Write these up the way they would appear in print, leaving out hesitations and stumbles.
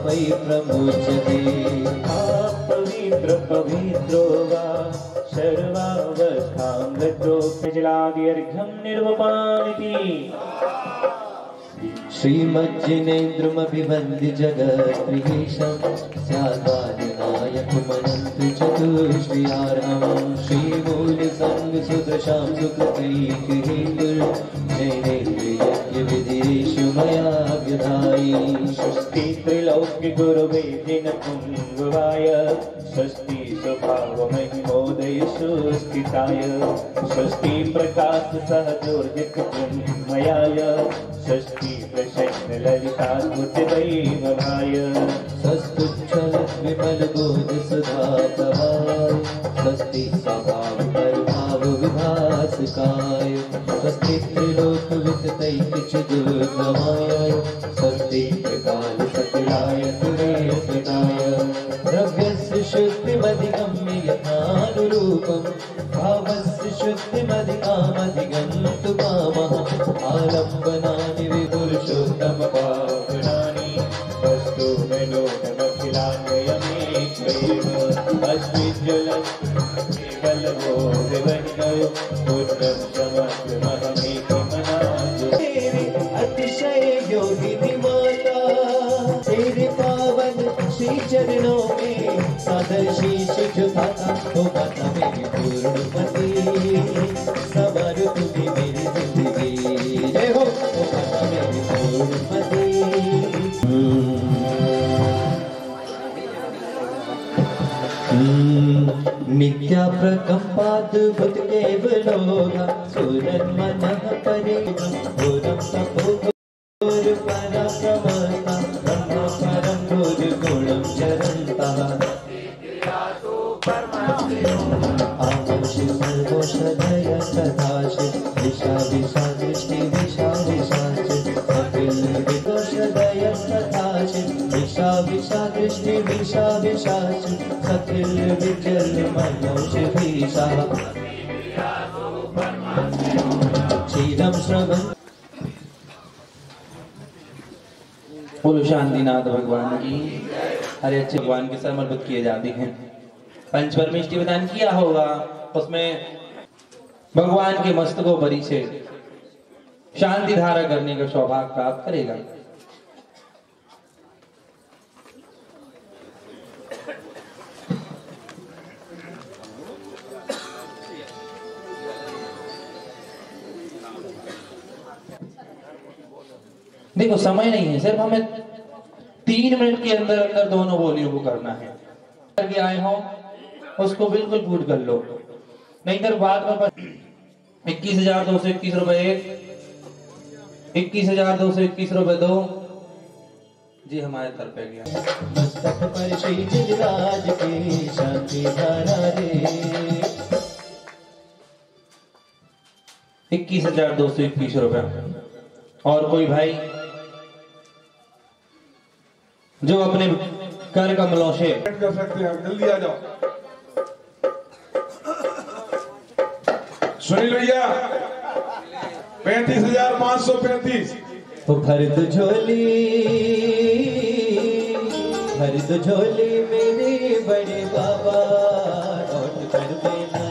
पापै प्रमुच्यते। पवित्र पवित्रो वा सर्वावस्थां गतो जलाद्यर्घ्यं निर्वपामिति। श्रीमज्जिनेन्द्रमभिवन्द्य जगत्प्रियेशं स्याद्वादिनायकमनन्तु चतुष्टयार्हं। श्रीमूलसङ्गसुदृशां सुकृतैकहेतुर्जैनेन्द्रियज्ञविधिरेषु मया व्यधायि। स्वस्ति त्रैलोक्यगुरवे जिनपुङ्गवाय स्वस्ति स्वभावमहिमोदय सुस्थिताय स्वस्ति प्रकाशसहजोर्जगन्मयाय स्वस्ति प्रसन्नललिताद्भुतदैवभाय स्वस्तिच्छलद्विमलबोधसुधाप्रभाय स्वस्ति स्वभावपरभावविभासकाय स्वस्ति त्रिलोकविततैकचिदुर्गमाय स्वस्ति त्रिकालसकलाय तुरेशनाय। द्रव्यस्य शुद्धिमधिगम्य यथानुरूपं भावस्य शुद्धिमधिकामधिगन्तु कामः। आलम्बनानि विपुरुषोत्तमपावनानि वस्तुमनोगमखिलान्वयमेकैव अस्मिज्ज्वलबोधवह्नयो पूर्णं समग्रमहमेकमनादो। अतिशय योगिनी माता तेरे पावन श्री चरणों में सादर शीश झुकाता हो माता मेरी पूर्णमती सवार तुम्हें मेरी जिंदगी। जय हो माता मेरी पूर्णमती। नित्या प्रकम्पाद्भुत केवलोगा सुरन्मनः परेगं घोरं तपोघोरपराक्रमस्ता ब्रह्मपरं गुरुगुणं चरन्तः। आमोषि सर्वोषधय तथाशि दिशा दिशा दृष्टि दिशा दिशाचि अखिल विदोषधय तथाशि दिशा दिशा दृष्टि दिशा दिशाचि अखिल विजल मनोषि दिशा क्षीरं श्रवण। बोलो शांतिनाथ भगवान की। हरे अच्छे भगवान के समर्पित किए जाते हैं। पंचपरमेष्टि विधान किया होगा, उसमें भगवान के मस्तकों पर से शांति धारा करने का सौभाग्य प्राप्त करेगा। देखो समय नहीं है, सिर्फ हमें 3 मिनट के अंदर अंदर दोनों बोलियों को करना है। करके आए हो उसको बिल्कुल पूर्ण कर लो, नहीं तो बाद में 21,221 रुपए 21,221 रुपए दो जी हमारे तरफ पे गया। मस्तक पर श्री जगराज की शांति धारा रे। 21,221 रुपए। और कोई भाई जो अपने कर कमलों से कर सकते हैं, जल्दी आ जाओ। सुनील भैया 35,535। तो भर दो झोली मेरे बड़े बाबा लौट कर देना।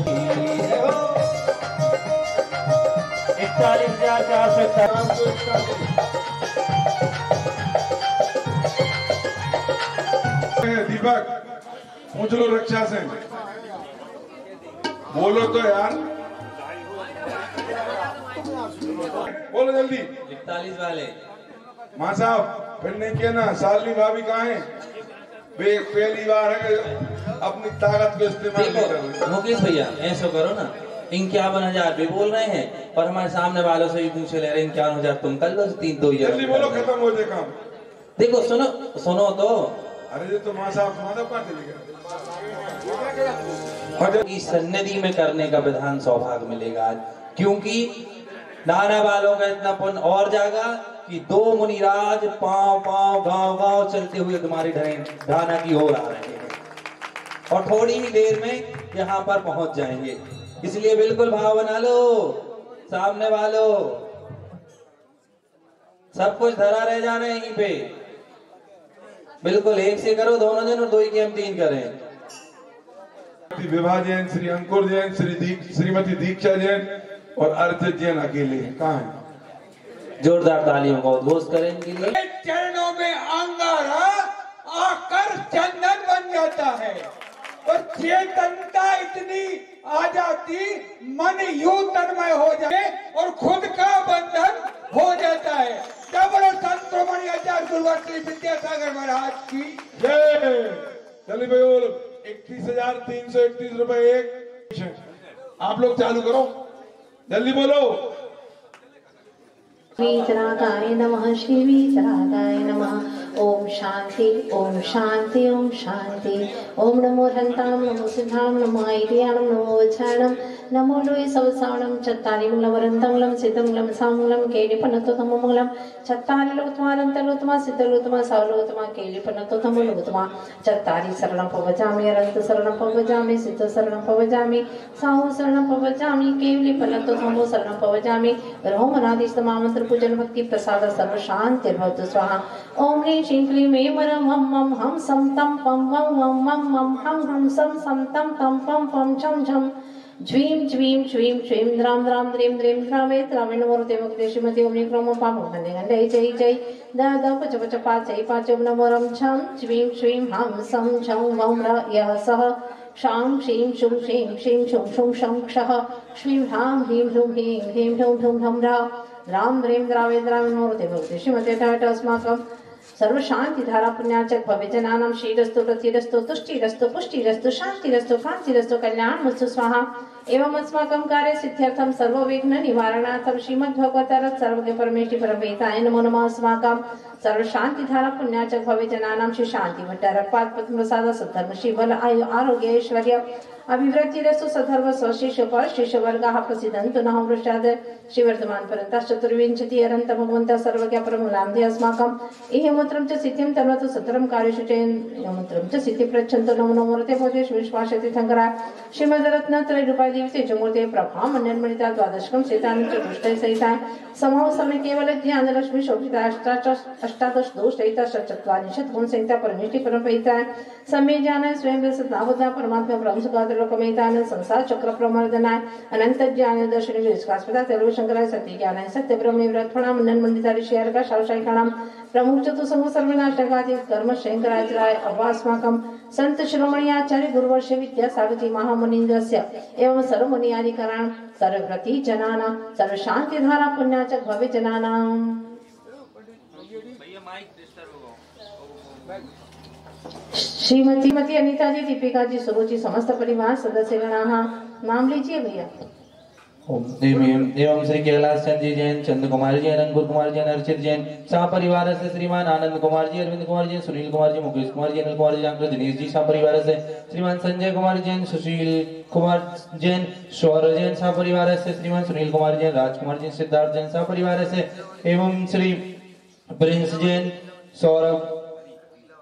41,457। दीपक पूछ लो रक्षा से, बोलो तो यार, बोलो जल्दी। 41 वाले माँ साहब फिर नहीं किया ना। सालनी भाभी कहाँ है? पहली बार है कि अपनी ताकत को इस्तेमाल नहीं कर रहे। मुकेश भैया ऐसा करो ना, 51,000 भी बोल रहे हैं और हमारे सामने वालों से भी पूछे ले रहे हैं 51,000 तुम कल बस 3-2 जल्दी बोलो, खत्म हो जाए काम। देखो सुनो तो। अरे ये तो माँ साहब कहाँ चले गए? इस सन्निधि में करने का विधान सौभाग्य मिलेगा आज, क्योंकि नाना वालों का इतना पुण्य और जागा कि 2 मुनिराज पांव गांव चलते हुए तुम्हारी ढाना की ओर आ रहे हैं और थोड़ी ही देर में यहाँ पर पहुंच जाएंगे। इसलिए बिल्कुल भाव बना लो, सामने वालों सब कुछ धरा रह जाना यहीं पे। बिल्कुल एक से करो दोनों जन और दो ही की हम तीन करें। विभा जैन, श्री अंकुर जैन, श्रीमती दीक्षा जैन और अर्चित जैन अकेले हैं। कहाँ है? जोरदार तालियों का उद्घोष करें इनके लिए। चरणों में अंगारा आकर चंदन बन जाता है और चेतनता इतनी आ जाती, मन यूं तन्मय हो जाए और खुद का बंधन हो जाता है। डबल संत प्रमणि आचार्य गुरुवर श्री विद्यासागर महाराज की जय। चलिए भाई बोलो 31,331 रुपए एक। आप लोग चालू करो, जल्दी बोलो। वीतरागाय नमः, श्री वीतरागाय नमः। ओम शांति, ओम शांति, ओम शांति। ओम नमो हंताम, नमो सिद्धाम, नमो ऐर्याणम, नमो वज्राणम, नमो लोय सवसावणम, चत्तारि मूलवरंतंगलम, सिद्धंगलम, सामंगलम, केलिपनतो तमोमंगलम, चत्तारि लोत्मारंतलोत्मा, सिद्धलोत्मा, सावलोत्मा, केलिपनतो तमोलोत्मा, चत्तारि शरणं पवजामि, अनंत शरणं पवजामि, सिद्ध शरणं पवजामि, साहु शरणं पवजामि, केलिपनतो तमो शरणं पवजामि। रोम अनादिस्तमा मंत्र पूजन भक्ति प्रसाद सर्व शांति भवतु स्वाहा। ओम ह्रीं श्रीं क्लीं ऐं वरं हम मम हम सम तम पम मम मम मम मम हम सम तम तम पम पम छम छम ज्वीं ज्वीं श्वीं श्वीं द्रां द्रां द्रीं द्रीं द्रावे द्रावे नमोते मुक्ते श्रीमती ओम निक्रम पाम गंदे गंदे जय जय द द पच पच पा चै पाचम नमोरम छम ज्वीं श्वीं हम सम छम वम र यः सह शां श्रीं शुं श्रीं श्रीं शुं शुं शं क्षः श्रीं ह्रां ह्रीं ह्रूं ह्रीं ह्रीं ह्रूं ह्रूं ह्रं ह्रा राम द्रीं द्रावे द्रावे नमोते मुक्ते श्रीमती ट अस्माकं सर्व शांति धारा पुण्याचक भविजनानां श्रीरस्तु प्रतिरस्तु तुष्टिरस्तु पुष्टिरस्तु शांतिरस्तु कांतिरस्तु कल्याणमस्तु स्वाहा। एवं अस्माकं कार्य सिद्ध्यर्थं सर्व विघ्न निवारणार्थं श्रीमद्भगवतारत् सर्वज्ञ परमेष्टि परमपिताय नमो नमः। अस्माकं सर्व शांति धारा पुण्याचक भविजनानां श्री शांति भट्टारकपाद पद्म प्रसाद सद्धर्म श्री बल आयु आरोग्य ऐश्वर्य अभिवृद्धिरस्तु सधर्म स्वशिष्य पर शिष्य वर्गाः प्रसिद्धन्तु नः वृषाद श्री वर्तमान पर्यन्ताश्च चतुर्विंशति अनंत भगवन्तः सर्वज्ञ परमलाम्धे अस्माकं इहमुत्रं च सिद्धिं तन्वतु सतरं कार्येषु च इहमुत्रं च सिद्धि प्रच्छन्तु नमो नमोते भवते विश्वासति थंकरा श्रीमद्रत्नत्रय रूपादिव्य जमूर्ते प्रभा मन्यन्मणिता द्वादशकं सेतानि चतुष्टय सहिता समूह समय केवल ध्यान लक्ष्मी शोभिता अष्टादश दोष सहिता चत्वारिंशत् गुण सहिता परमेष्टि परमपिता सम्य ज्ञान स्वयं सदावता परमात्मा ब्रह्म सुखाद लोकमेतान संसार चक्र प्रमर्दनाय अनंत ज्ञान दर्शन विस्कास्पदा तेलु शंकराय सत्य ज्ञानाय सत्य ब्रह्म व्रतफणा मन्यन्मणिता ऋषियर का शावशायिकाणां प्रमुख चतुसंग सर्वनाशकादि कर्म शंकराचार्य अवास्माकं संत शिरोमणि आचार्य गुरुवर्ष विद्यासागरजी महामुनीन्द्रस्य एवं सर्वमुनि आदिकरण सर्वव्रती जनानां सर्व शांति धारा पुण्याचक भव्य जनानां श्रीमती अनीता जी, दीपिका जी, सुरुचि समस्त परिवार सदस्यगणाः नाम लीजिए भैया। एवं श्री कैलाश चंद जी जैन, चंद्र कुमार जी, अंकुर कुमार जी, अर्चित जैन, शाह परिवार से श्रीमान आनंद कुमार जी, अरविंद कुमार जी, सुनील कुमार जी, मुकेश कुमार जी, अनिल कुमार जी, जानकर दिनेश जी, शाह परिवार से श्रीमान संजय कुमार जैन, सुशील कुमार जैन, सौरभ जैन, शाह परिवार से श्रीमान सुनील कुमार जैन, राजकुमार जैन, सिद्धार्थ जैन, शाह परिवार से एवं श्री प्रिंस जैन, सौरभ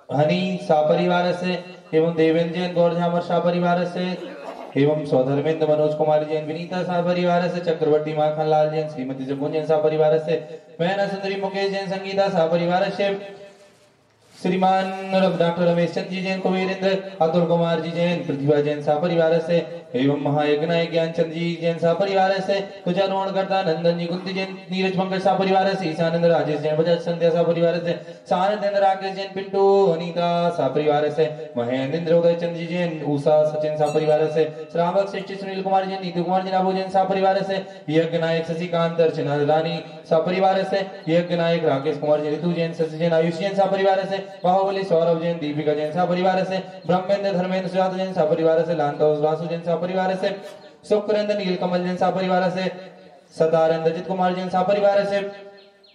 हनी शाह परिवार से एवं देवेंद्र जैन, गौर झामर शाह परिवार से एवं सौधर्मेंद्र मनोज कुमार जैन, विनीता शाह परिवार से चक्रवर्ती माखन लाल जैन, श्रीमती जमुन जैन शाह परिवार से मैना सुंदरी मुकेश जैन, संगीता शाह परिवार से श्रीमान डॉक्टर रमेश चंद जी जैन, कुबेरेंद्र, अतुल कुमार जी जैन, प्रतिभा जैन शाह परिवार से एवं महायज्ञ ज्ञान चंद जी जैन शाह परिवार से तुजारोहण करता नंदन जी कुंती जैन, नीरज पंकज शाह परिवार से ईशानंद राजेश जैन, बजाज संध्या शाह परिवार से सानंद राकेश जैन, पिंटू अनीता शाह परिवार से महेंद्र उदय चंद जी जैन, उषा सचिन शाह परिवार से श्रावक श्रेष्ठी सुनील कुमार जैन, नीतू कुमार जैन, अबू जैन शाह परिवार से यज्ञ नायक शशिकांत अर्चना रानी शाह परिवार से यज्ञ नायक राकेश कुमार जैन, ऋतु जैन, शशि जैन, आयुष जैन शाह परिवार से बाहुबली सौरभ जैन, दीपिका जैन शाह परिवार से ब्रह्मेंद्र धर्मेंद्र सुजात जैन शाह परिवार से लांता वासु जैन शाह परिवार से सुखरेंद्र नील कमल जैन शाह परिवार से सदानंद अजित कुमार जैन शाह परिवार से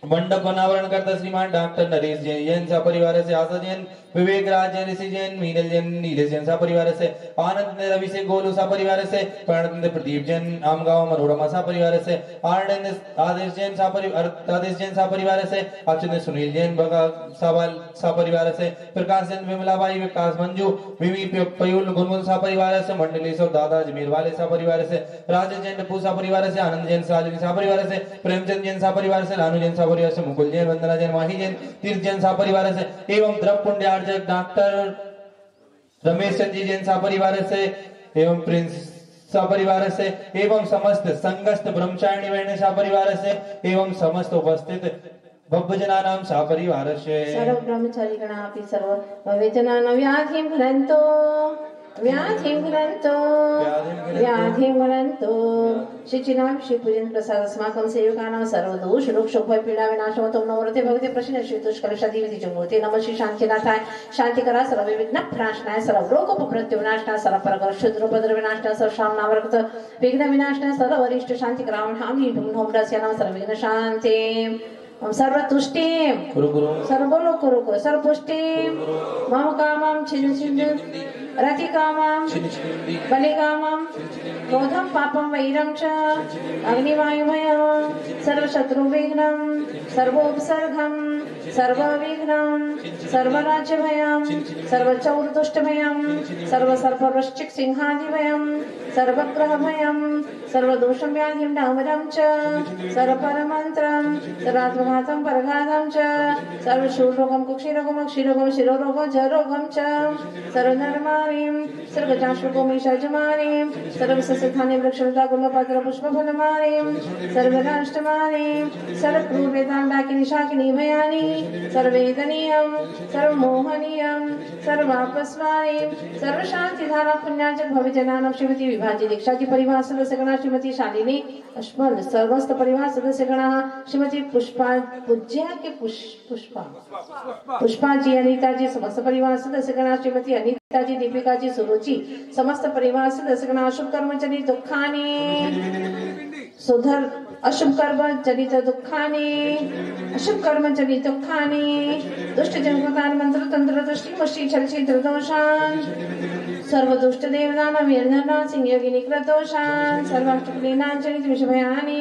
मंडप अनावरण करता श्रीमान डॉक्टर नरेश जैन शाह परिवार से आशा जैन, विवेक राज जैन, ऋषि जैन, मीनल जैन, नीलेश जैन शाह परिवार से आनंद रवि से गोलू शाह परिवार से प्रणत प्रदीप जैन, आमगांव मनोरमा शाह परिवार से आदेश जैन शाह परिवार से अच्युत सुनील जैन भगा शाह परिवार से प्रकाश जैन, विमला बाई, विकास मंजू, विमी पयूल गुनगुन शाह परिवार से मंडलेश्वर दादा जमीर वाले शाह परिवार से राजेश जैन, टप्पू शाह परिवार से आनंद जैन, शालिनी शाह परिवार से प्रेमचंद जैन शाह परिवार से लानू जैन शाह परिवार से, मुकुल जैन, वंदना जैन, माही जैन, तीर्थ जैन सा परिवार से एवं द्रव पुण्यार्चक डॉक्टर रमेश चंद जी जैन सा परिवार से एवं प्रिंस सा परिवार से एवं समस्त संगस्त ब्रह्मचारिणी बहन सा परिवार से एवं समस्त उपस्थित भव्यजनानां सा परिवार से सर्व ब्रह्मचारी गणापि सर्व भव्यजनानां व्याधिं घ्नन्तो शिचिनां श्रीपूजन प्रसाद अस्माकं सेवकानां सर्वदोष रोग शोक भय पीड़ा विनाशवतो नवरते भगवते प्रश्न श्री दुष्कलशादि जमूर्ते नमः श्री शांतिनाथाय शांतिकरा सर्व विघ्न प्रणाशनाय सर्व रोगोपप्रत्य विनाशनाय सर्व परगर शुद्र उपद्रव विनाशनाय सर्व शामनावर्त विघ्न विनाशनाय सर्व वरिष्ठ शांतिकरां हामी ढूंढोमदास्यानां सर्व विघ्न शांति सर्वतुष्टिं सर्वलोकरुको सर्वपुष्टिं मम कामं छिन्नु रतिकामं बलिकामं क्रोधं पापं वैरं च अग्निवायुभयं सर्वशत्रुविघ्नं सर्वोपसर्गं सर्वविघ्नं सर्वराज्यभयं सर्वचौरदुष्टभयं सर्वसर्पवृश्चिक सिंहादिभयं सर्वग्रहभयं सर्वदोषं व्याधिं डामरं च सर्वपरमन्त्रं सर्वात्मघातं परघातं च सर्वशूलरोगं कुक्षिरोगं अक्षिरोगं शिरोरोगं जरोगं च सर्वनर्माणीं सर्वजाश्वकोमीशजमानीं सर्वसस्यस्थाने वृक्षलता गुल्मपत्र पुष्पफलमानीं सर्वराष्ट्रमानीं सर्वक्रूरवेदान्ताकिनी शाकिनी भयानी सर्ववेदनीयं सर्वमोहनीयं सर्वापस्मानीं सर्वशान्तिधारा पुण्यार्चक भविजनानां श्रीमती विभाजी दीक्षाजी परिवार सदस्यगणा श्रीमती शालिनी अश्मल सर्वस्त परिवार सदस्यगणा श्रीमती पुष्पा पूज्या के पुष्पा पुष्पा जी अनीता जी समस्त परिवार सदस्यगणा श्रीमती अनीता जी दीपिका जी सुरुचि समस्त परिवार सदस्यगणा अशुभ कर्मचारी दुःखानि सुधर अशुभ कर्म जनित दुःखानि दुष्ट जनकतान मंत्र तंत्र दृष्टि मष्टि छलछिद्र दोषान सर्व दुष्ट देवदान वीरधना सिंह योगिनी कृतदोषान सर्वाष्टकुलीनां जनित विषभयानि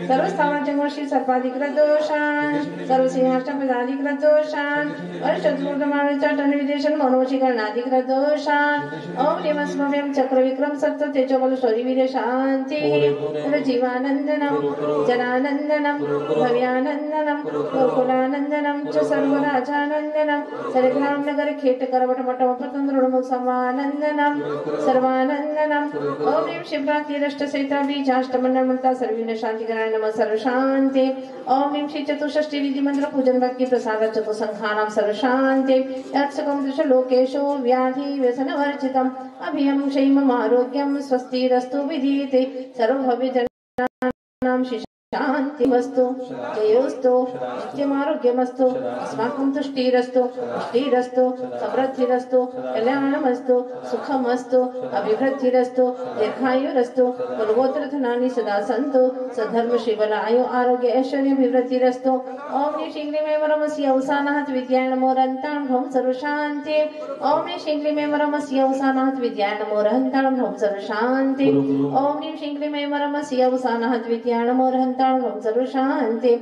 सर्व स्थावर जंगमशी सर्पादि कृतदोषान सर्व सिंहाष्टपदादि कृतदोषान अष्टदूर्धमान चटन विदेशन मनोवशीकरणादि कृतदोषान ओम निमस्मव्यं चक्र विक्रम सत्य तेजोबल शौर्य वीर शांति कुल जीवानंदनम जनानंदनम भव्यानंदनम गोकुलानंदनम च सर्वराजानंदनम सरग्राम नगर खेट करवट मठम पतंद्रुम समानंदनम सर्वानंदनम ओम ह्रीं शिवरात्रिरष्ट सहिता बीजाष्टमंडलमंता सर्वीन शांतिकराय नमः सर्व शांति ओम ह्रीं श्री चतुष्षष्टि विधि मंत्र पूजन भक्ति प्रसाद चतुसंखानां सर्व शांति यत्सकं दृश लोकेषु व्याधि व्यसन वर्जितम् अभयं क्षेमम् आरोग्यं स्वस्तिरस्तु विधीयते सर्वभविजनानां शान्तिमस्तु जयोस्तु नित्यमारोग्यमस्तु अस्माकं तुष्टिरस्तु पुष्टिरस्तु समृद्धिरस्तु कल्याणमस्तु सुखमस्तु अभिवृद्धिरस्तु दीर्घायुरस्तु बलगोत्रधनानि सदा सन्तु सद्धर्म श्रीबलायु आरोग्य ऐश्वर्य अभिवृद्धिरस्तु ओम ह्रीं शीघ्रमेव रमस्य अवसानात् विद्याय नमो रहन्तां भ्रम सर्वशान्ति ओम ह्रीं शीघ्रमेव रमस्य अवसानात् विद्याय नमो रहन्तां भ्रम सर्वशान्ति ओम ह्रीं शीघ्रमेव रमस्य अवसानात् विद्याय नमो रहन्तां भ्रम सर्वशान्ति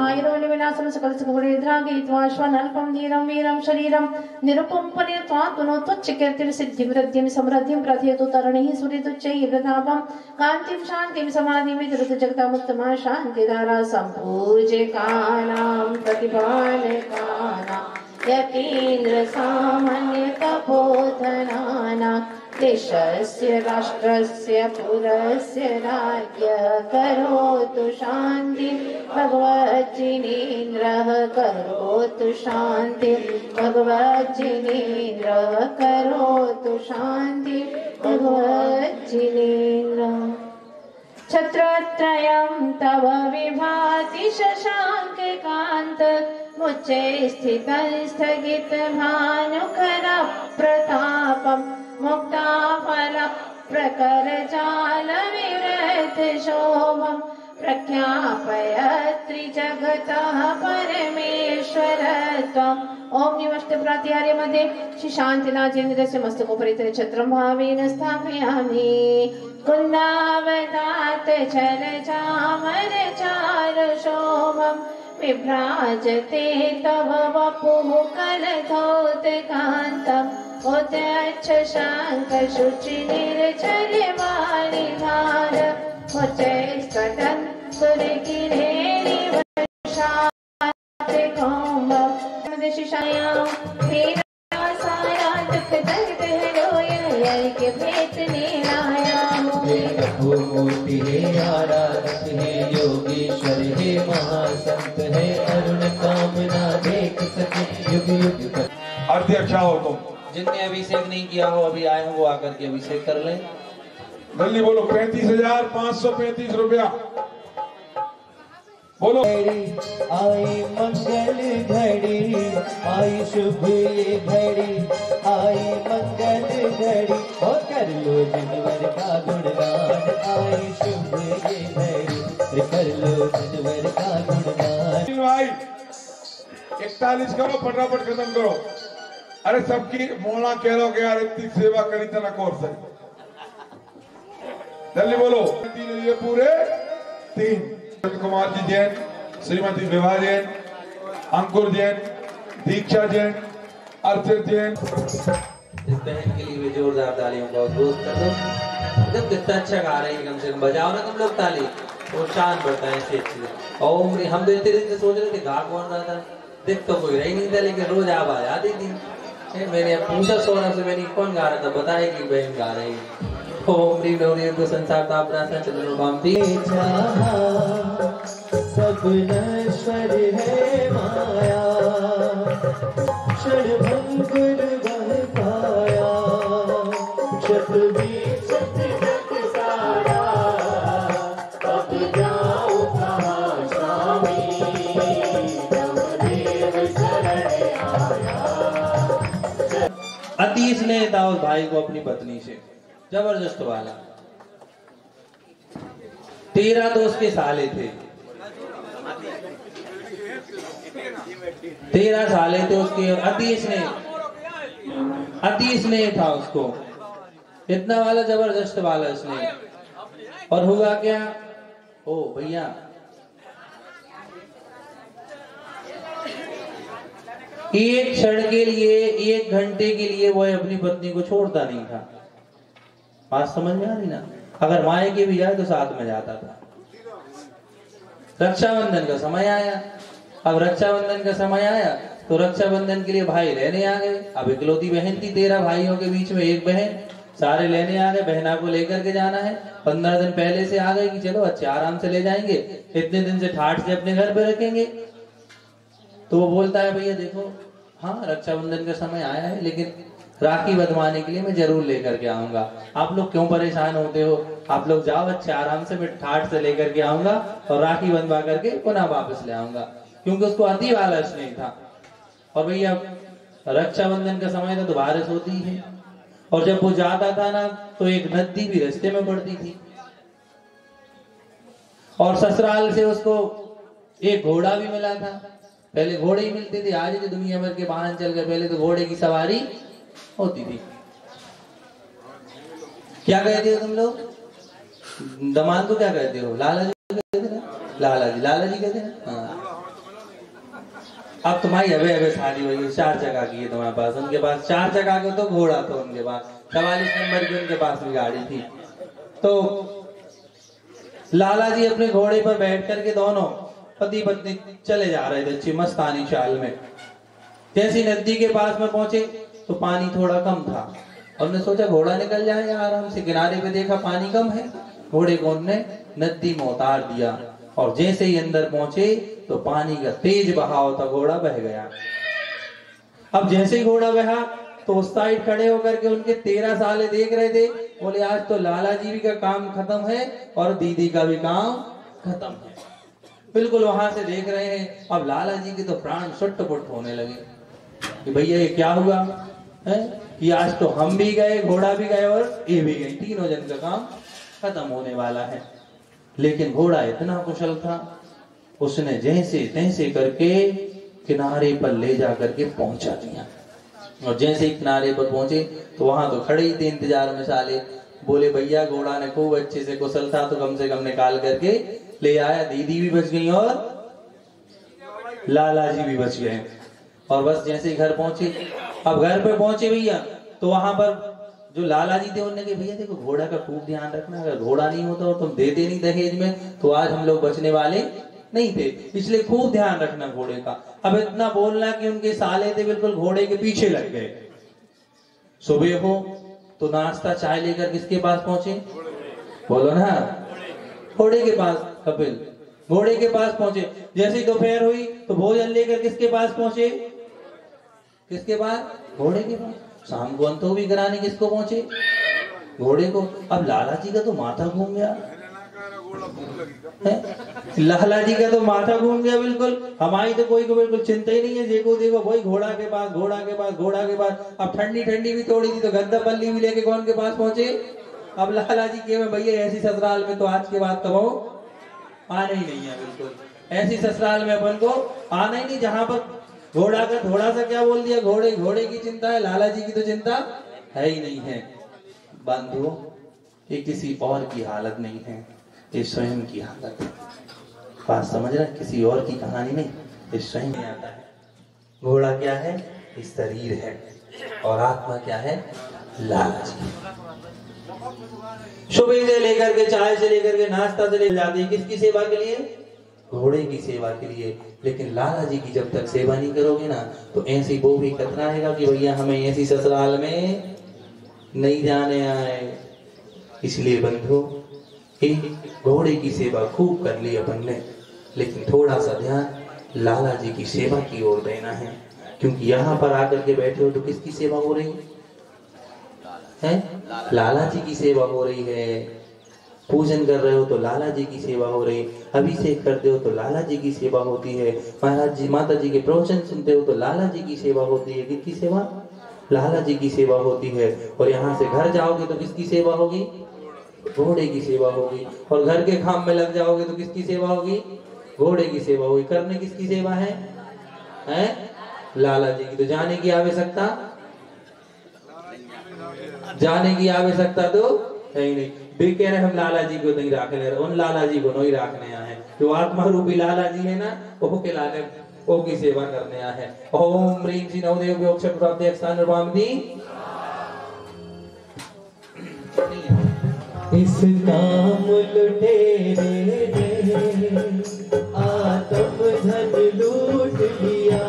आयुर्वल विनाशं सकल सुखपरिद्रागयित्वा श्वनल्पं धीरं वीरं शरीरं निरुपम्पनीत्वा पुनोत्तच्चकीर्तिं सिद्धिवृद्धिं समृद्धिं प्रथयतु तरणिः सुरितुच्चैः प्रतापं कान्तिं शान्तिं समाधिं वितरतु जगतामुत्तमा शान्तिधारा सम्पूज्यकानां प्रतिपालकानां यतीन्द्र सामान्य तपोधनानां देशस्य राष्ट्रस्य पुरस्य राज्य करोतु शान्ति भगवज्जिनेन्द्रः करोतु शान्ति भगवज्जिनेन्द्रः करोतु शान्ति भगवज्जिनेन्द्रः छत्रत्रयं तव विभाति शशाङ्ककान्त मुच्चे स्थितं स्थगित भानुकर प्रतापं मुक्ताफल प्रकर जाल विवृत शोभं प्रख्यापयत्रि जगतः परमेश्वरत्वम् ओम निमष्ट प्रातिहार्यमध्ये श्री शान्तिनाथेन्द्रस्य मस्तकोपरि छत्रं भावेन स्थापयामि कुन्दावदात चल चामर चार शोभं विभ्राजते तव वपुः कलधौतकान्तम् उच्च शांक शुचि निर्जल वाणिधार उच्च स्फटन् सुरगिरेणि ते कौमा दिशाया मेरा सारा दुख दर्द है रोया यार के भेटने लाया हे प्रभु मूर्ति है आराधक है योगेश्वर है महासंत है अरुण कामना देख सके युग युग तक। अध्यक्ष हो तुम, जिनने अभिषेक नहीं किया हो अभी आए हो वो आकर के अभिषेक कर लें। जल्दी बोलो। 35,535 रुपया बोलो। आई मंगल घड़ी आई शुभ ये घड़ी आई मंगल घड़ी हो कर लो जनवर का गुणगान आई शुभ ये घड़ी कर लो जनवर का गुणगान। भाई 41 करो, फटाफट खत्म करो। अरे सबकी मोना कह लो कि यार इतनी सेवा करी तना कोर से जल्दी बोलो। 3 ये पूरे 3 कुमार जी जैन, श्रीमती विभा जैन, अंकुर जैन, दीक्षा जैन, अर्चित जैन। इस बहन के लिए भी जोरदार तालियों का उपयोग कर दो। जब कितना अच्छा गा रहे हैं कम से कम बजाओ ना तुम लोग ताली, तो शान बढ़ता है इससे अच्छी। और हम तो इतने दिन से सोच रहे थे गा कौन रहा था, दिख तो कोई रही नहीं था लेकिन रोज आवाज आती थी। मैंने पूछा सोना से मैंने कौन गा रहा था, बताया कि बहन गा रही है। ओम ह्रीं ह्रीं तो संसार तापरासा चंद्रमा भामती सब नश्वर है माया क्षणभंगुर बह पाया शत बीच जग सारा अब जाओ कहाँ स्वामी देव शरण आया। अति स्नेह था उस भाई को अपनी पत्नी से, जबरदस्त वाला। 13 तो उसके साले थे, 13 साले थे उसके। अति स्नेह था उसको, इतना वाला जबरदस्त वाला स्नेह। और हुआ क्या, ओ भैया एक क्षण के लिए, 1 घंटे के लिए वो अपनी पत्नी को छोड़ता नहीं था। बात समझ में आ रही ना? अगर मायके भी जाए तो साथ में जाता था। रक्षाबंधन का समय आया, अब रक्षाबंधन का समय आया तो रक्षाबंधन के लिए भाई लेने आ गए। अब इकलौती बहन थी 13 भाइयों के बीच में एक बहन, सारे लेने आ गए। बहना को लेकर के जाना है। 15 दिन पहले से आ गए कि चलो अच्छे आराम से ले जाएंगे, इतने दिन से ठाठ से अपने घर पे रखेंगे। तो वो बोलता है भैया देखो, हाँ रक्षाबंधन का समय आया है लेकिन राखी बंधवाने के लिए मैं जरूर लेकर के आऊंगा। आप लोग क्यों परेशान होते हो, आप लोग जाओ अच्छे आराम से, मैं ठाठ से लेकर के आऊंगा और राखी बंधवा करके पुनः वापस ले आऊंगा। क्योंकि उसको अति वाला स्नेह था। और भैया रक्षाबंधन का समय था तो बारिश होती है, और जब वो जाता था ना तो एक नदी भी रास्ते में पड़ती थी। और ससुराल से उसको एक घोड़ा भी मिला था। पहले घोड़े ही मिलते थे, आज तो दुनिया भर के वाहन चल गए, पहले तो घोड़े की सवारी होती थी। क्या कहते हो तुम लोग, दमान को क्या कहते हो, लाला जी कहते ना, लाला जी कहते ना। हाँ। अब तुम्हारी अबे शादी हुई, 4 चक्का की है तुम्हारे पास, उनके पास 4 चक्का के तो घोड़ा था उनके पास, 44 नंबर की उनके पास भी गाड़ी थी। तो लाला जी अपने घोड़े पर बैठ करके दोनों पति पत्नी चले जा रहे थे अच्छी मस्तानी चाल में। जैसी नदी के पास में पहुंचे तो पानी थोड़ा कम था। उन्होंने सोचा घोड़ा निकल जाए आराम से, किनारे पे देखा पानी कम है, घोड़े को उन्होंने नदी में उतार दिया। और जैसे ही अंदर पहुंचे तो पानी का तेज बहाव था, घोड़ा बह गया। अब जैसे ही घोड़ा बहा तो उस साइड खड़े होकर के उनके 13 साले देख रहे थे, बोले आज तो लाला जी भी का काम खत्म है और दीदी का भी काम खत्म है। बिल्कुल वहां से देख रहे हैं। अब लाला जी के तो प्राण सुट-पुट होने लगे कि भैया ये क्या हुआ है कि आज तो हम भी गए, घोड़ा भी गए और ये भी गए, तीनों जन का काम खत्म होने वाला है। लेकिन घोड़ा इतना कुशल था, उसने जैसे तैसे करके किनारे पर ले जा करके पहुंचा दिया। और जैसे ही किनारे पर पहुंचे तो वहां तो खड़े ही थे इंतजार में साले। बोले भैया घोड़ा ने खूब अच्छे से कुशल था तो कम से कम निकाल करके ले आया, दीदी भी बच गई और लाला जी भी बच गए। और बस जैसे ही घर पहुंचे, अब घर पे पहुंचे भैया तो वहां पर जो लाला जी थे उन्होंने कहा भैया देखो घोड़ा का खूब ध्यान रखना, अगर घोड़ा नहीं होता और तुम देते नहीं दहेज में तो आज हम लोग बचने वाले नहीं थे, इसलिए खूब ध्यान रखना घोड़े का। अब इतना बोलना कि उनके साले थे बिल्कुल घोड़े के पीछे लग गए। सुबह हो तो नाश्ता चाय लेकर किसके पास पहुंचे? बोलो ना, घोड़े के पास। कपिल घोड़े के पास पहुंचे। जैसे ही दोपहर हुई तो भोजन लेकर किसके पास पहुंचे? किसके पास? घोड़े के पास। शाम को अंतो भी कराने किसको पहुंचे? घोड़े को। अब लाला जी का तो माथा घूम गया, लाला जी का तो माथा घूम गया बिल्कुल। हमारी तो कोई को बिल्कुल चिंता ही नहीं है। देखो देखो वही घोड़ा के पास, घोड़ा के पास, घोड़ा के पास। अब ठंडी ठंडी भी तोड़ी थी तो गद्दा पल्ली भी लेके कौन के पास पहुंचे? अब लाला जी के भैया ऐसी ससुराल में तो आज के बाद कहो आना ही नहीं है। बिल्कुल ऐसी ससुराल में अपन को आना ही नहीं जहां पर घोड़ा का थोड़ा सा क्या बोल दिया, घोड़े घोड़े की चिंता है, लाला जी की तो चिंता है ही नहीं है। बंधुओं, ये किसी और की हालत नहीं है, ये स्वयं की हालत है। बात समझ रहे? किसी और की कहानी नहीं, ये स्वयं में आता है। घोड़ा क्या है? ये शरीर है। और आत्मा क्या है? लालच। सुबह से लेकर के चाय से लेकर के नाश्ता से लेकर जाते हैं किसकी सेवा के लिए? घोड़े की सेवा के लिए। लेकिन लाला जी की जब तक सेवा नहीं करोगे ना तो ऐसी वो भी कतराएगा कि भैया हमें ऐसी ससुराल में नहीं जाने आए। इसलिए बंधु, एक घोड़े की सेवा खूब कर ली अपन ने, लेकिन थोड़ा सा ध्यान लाला जी की सेवा की ओर देना है। क्योंकि यहाँ पर आकर के बैठे हो तो किसकी सेवा हो रही है? लाला जी की सेवा हो रही है। पूजन कर रहे हो तो लाला जी की सेवा हो रही है। अभिषेक करते हो तो लाला जी की सेवा होती है। महाराज जी माता जी के प्रवचन सुनते हो तो लाला जी की सेवा होती है। किसकी सेवा? लाला जी की सेवा होती है। और यहाँ से घर जाओगे तो किसकी सेवा होगी? घोड़े की सेवा होगी। और घर के काम में लग जाओगे तो किसकी सेवा होगी? घोड़े की सेवा होगी। करने किसकी सेवा है? लाला जी की। तो जाने की आवश्यकता, जाने की आवश्यकता तो है ही नहीं। वे कह रहे हम लाला जी को नहीं रखने, उन लाला जी को नहीं रखने आए। जो आत्मा रूपी लाला जी है ना, वो के लाले वो की सेवा करने आए हैं। ओम ह्रीं श्री नवदेव अक्षर प्राप्त स्थान इस काम लुटेरे ने आत्म धन लूट लिया।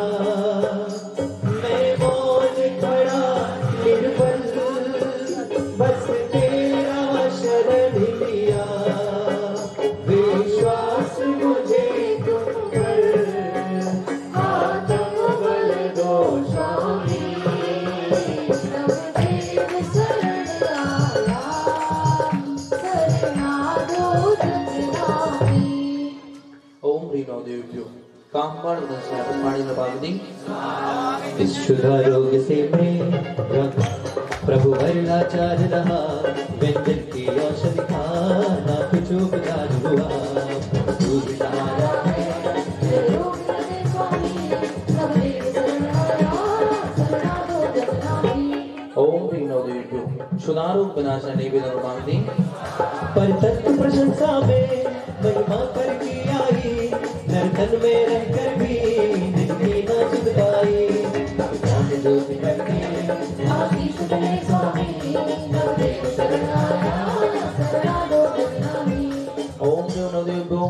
मैं मौन खड़ा निर्बल बस तेरा शरण लिया। विश्वास मुझे तुम पर आत्म बल दो स्वामी। इस क्षुधा रोग से मैं प्रभु वरदाचार्य रहा। व्यंजन की औषधि खाना कुछ उपचार हुआ। दूध सहारा है ओम ह्रीं नवदेव्यो क्षुधारोग विनाशा निवेदन मांगती। पर तत्व प्रशंसा में महिमा करके आई। नर्तन में रहकर भी नहीं ना सुध पाई। जो भी करके आशीष दे स्वामी। ओम देव नवदेव्यो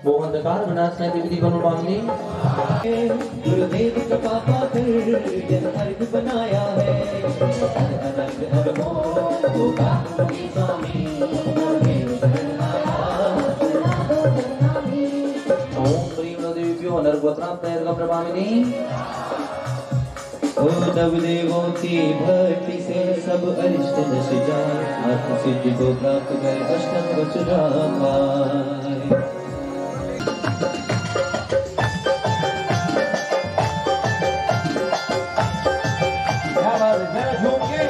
वो अंधकार विनाशा की विधि को मांगती। गुरुदेव का पापा कर जन अर्घ बनाया है। अनंत अनमोल होगा स्वामी। ओ नवदेवों की भक्ति से सब अरिष्ट नश जाए। आत्म सिद्धि को प्राप्त कर अष्टम वचना पाए। क्या बात है, जरा झूम के।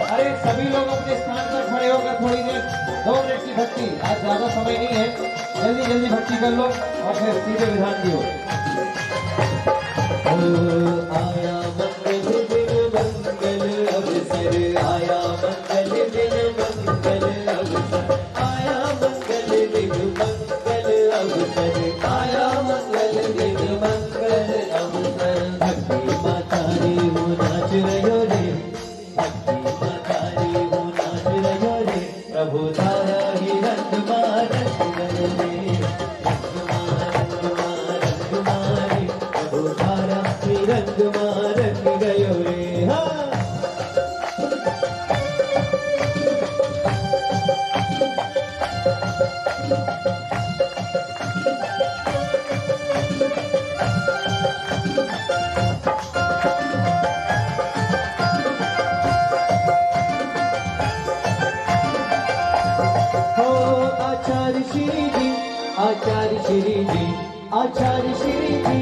अरे सभी लोग अपने स्थान पर खड़े होकर थोड़ी देर 2 मिनट की भक्ति, आज ज्यादा समय नहीं है, जल्दी जल्दी भक्ति कर लो और फिर सीधे विधान की ओर। आया मंगल दिन मंगल अवसर। आया मंगल दिन मंगल अवसर। आया मंगल दिन मंगल अवसर। आया मंगल दिन मंगल अवसर। भक्ति माता रे वो नाच रहो रे। भक्ति माता रे वो नाच रहो रे। प्रभु तारा ही रंग मारत रे। रंग मारत आचार्य श्री जी, आचार्य श्री जी,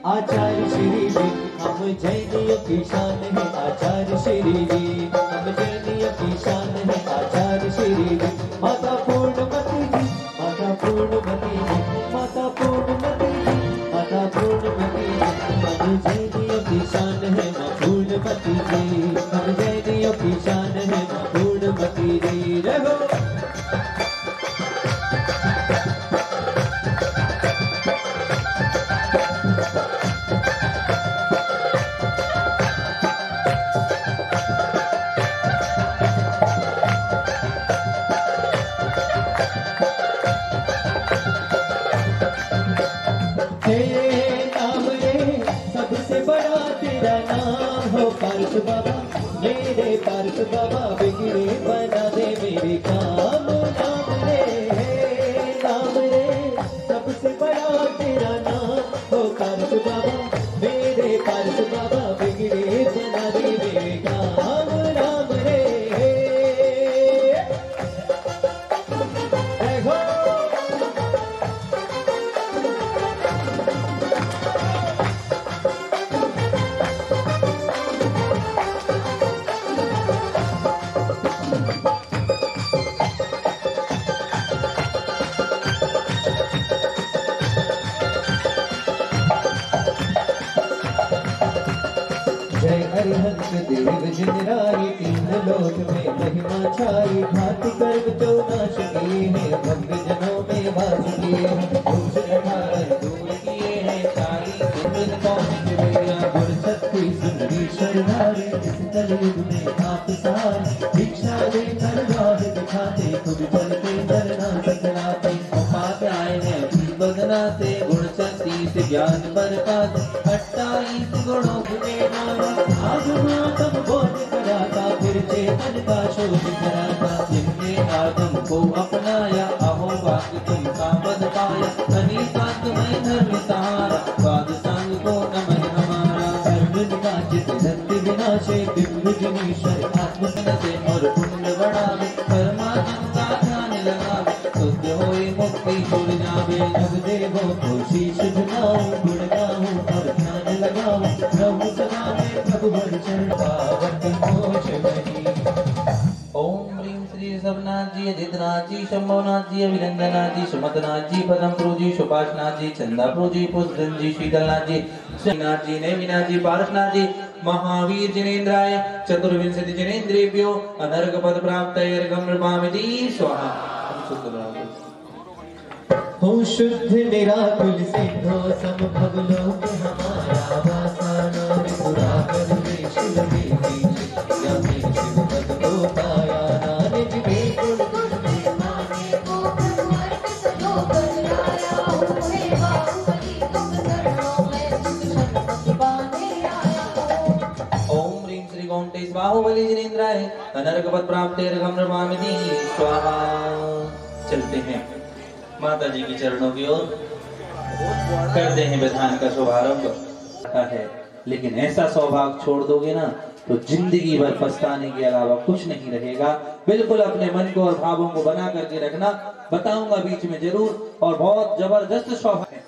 आचार्य श्री जी। हम जैनियों की शान है आचार्य श्री जी, हम जैनियों की शान है आचार्य श्री जी। माता पूर्णमती जी, माता पूर्णमती जी, माता पूर्णमती जी, माता पूर्णमती जी। हम जैनियों की शान है माँ पूर्णमती जी, हम जैनियों की शान है माँ पूर्णमती जी। जय हो। सबसे बड़ा तेरा नाम हो पार्थ बाबा, मेरे पार्थ बाबा बिगड़े बना दे मेरे काम। नाम रे सबसे बड़ा तेरा नाम हो पार्थ बाबा, मेरे पार्थ बाबा बिगड़े बना दे मेरे काम। नाम रे हरिहंस देव जिनराई, तीन लोक में महिमा छाई। भांति कर्म जो नाश किए हैं, भक्त जनों में वास किए हैं। दोष 18 दूर किए हैं, 40 सुमन कौन किया। गुण शक्ति सुंदरी शरणारी, इस कलयुग में आप सारे। भिक्षा दे कर राह दिखाते, खुद चलते डरना सकलाते। पाप आए हैं बदनाते, गुण शक्ति से ज्ञान बरपाते। 28 गुणों में आगम बोध कराता, फिर चेतन का शोध कराता। जिनने आगम को अपनाया, अहो वाक्य तुम का पद पाया। अनेकांत में धर्म सहारा, पाद संग को नमन हमारा। धर्म का चित धरती विनाशे, बिंदु जनीश्वर आत्म से और पुण्य बढ़ावे। परमात्मा का ध्यान लगावे, शुद्ध होए मुक्ति छोड़ जावे। जब देवों को शीश झुकाओ, गुण गाओ और ध्यान लगाओ। प्रभु सदा में प्रभु वचन पावक मोक्ष बनी। ओम ह्रीं श्री सबनाथ जी, अजितनाथ जी, शंभुनाथ जी, अभिनंदनाथ जी, सुमतनाथ जी, पदम प्रभु जी, सुभाषनाथ जी, चंदा प्रभु जी, पुष्पन जी, शीतलनाथ जी, श्रीनाथ जी, नेमिनाथ जी, पारसनाथ जी, महावीर जिनेन्द्राय चतुर्विंशति जिनेन्द्रेभ्यो अनर्घ पद प्राप्तये स्वाहा। हो शुद्ध निराकुल सिंधो समभव लोक हमारा वासा। नाम पूरा कर दे शिव देवी, या मैं शिव पद को पाया। नानक बिल्कुल माने को भगवान सलो बनाया। हुए बाहुबली तुम शरणों में, सुख शरण पाने आया। ओम ह्रीं श्री गौंतेश बाहुबली जिनेन्द्राय अनर्घ पद प्राप्तये स्वाहा। चलते हैं माता जी के चरणों की ओर, करते हैं विधान का शुभारंभ है। लेकिन ऐसा सौभाग्य छोड़ दोगे ना तो जिंदगी भर पछताने के अलावा कुछ नहीं रहेगा। बिल्कुल अपने मन को और भावों को बना करके रखना, बताऊंगा बीच में जरूर। और बहुत जबरदस्त सौभाग्य है।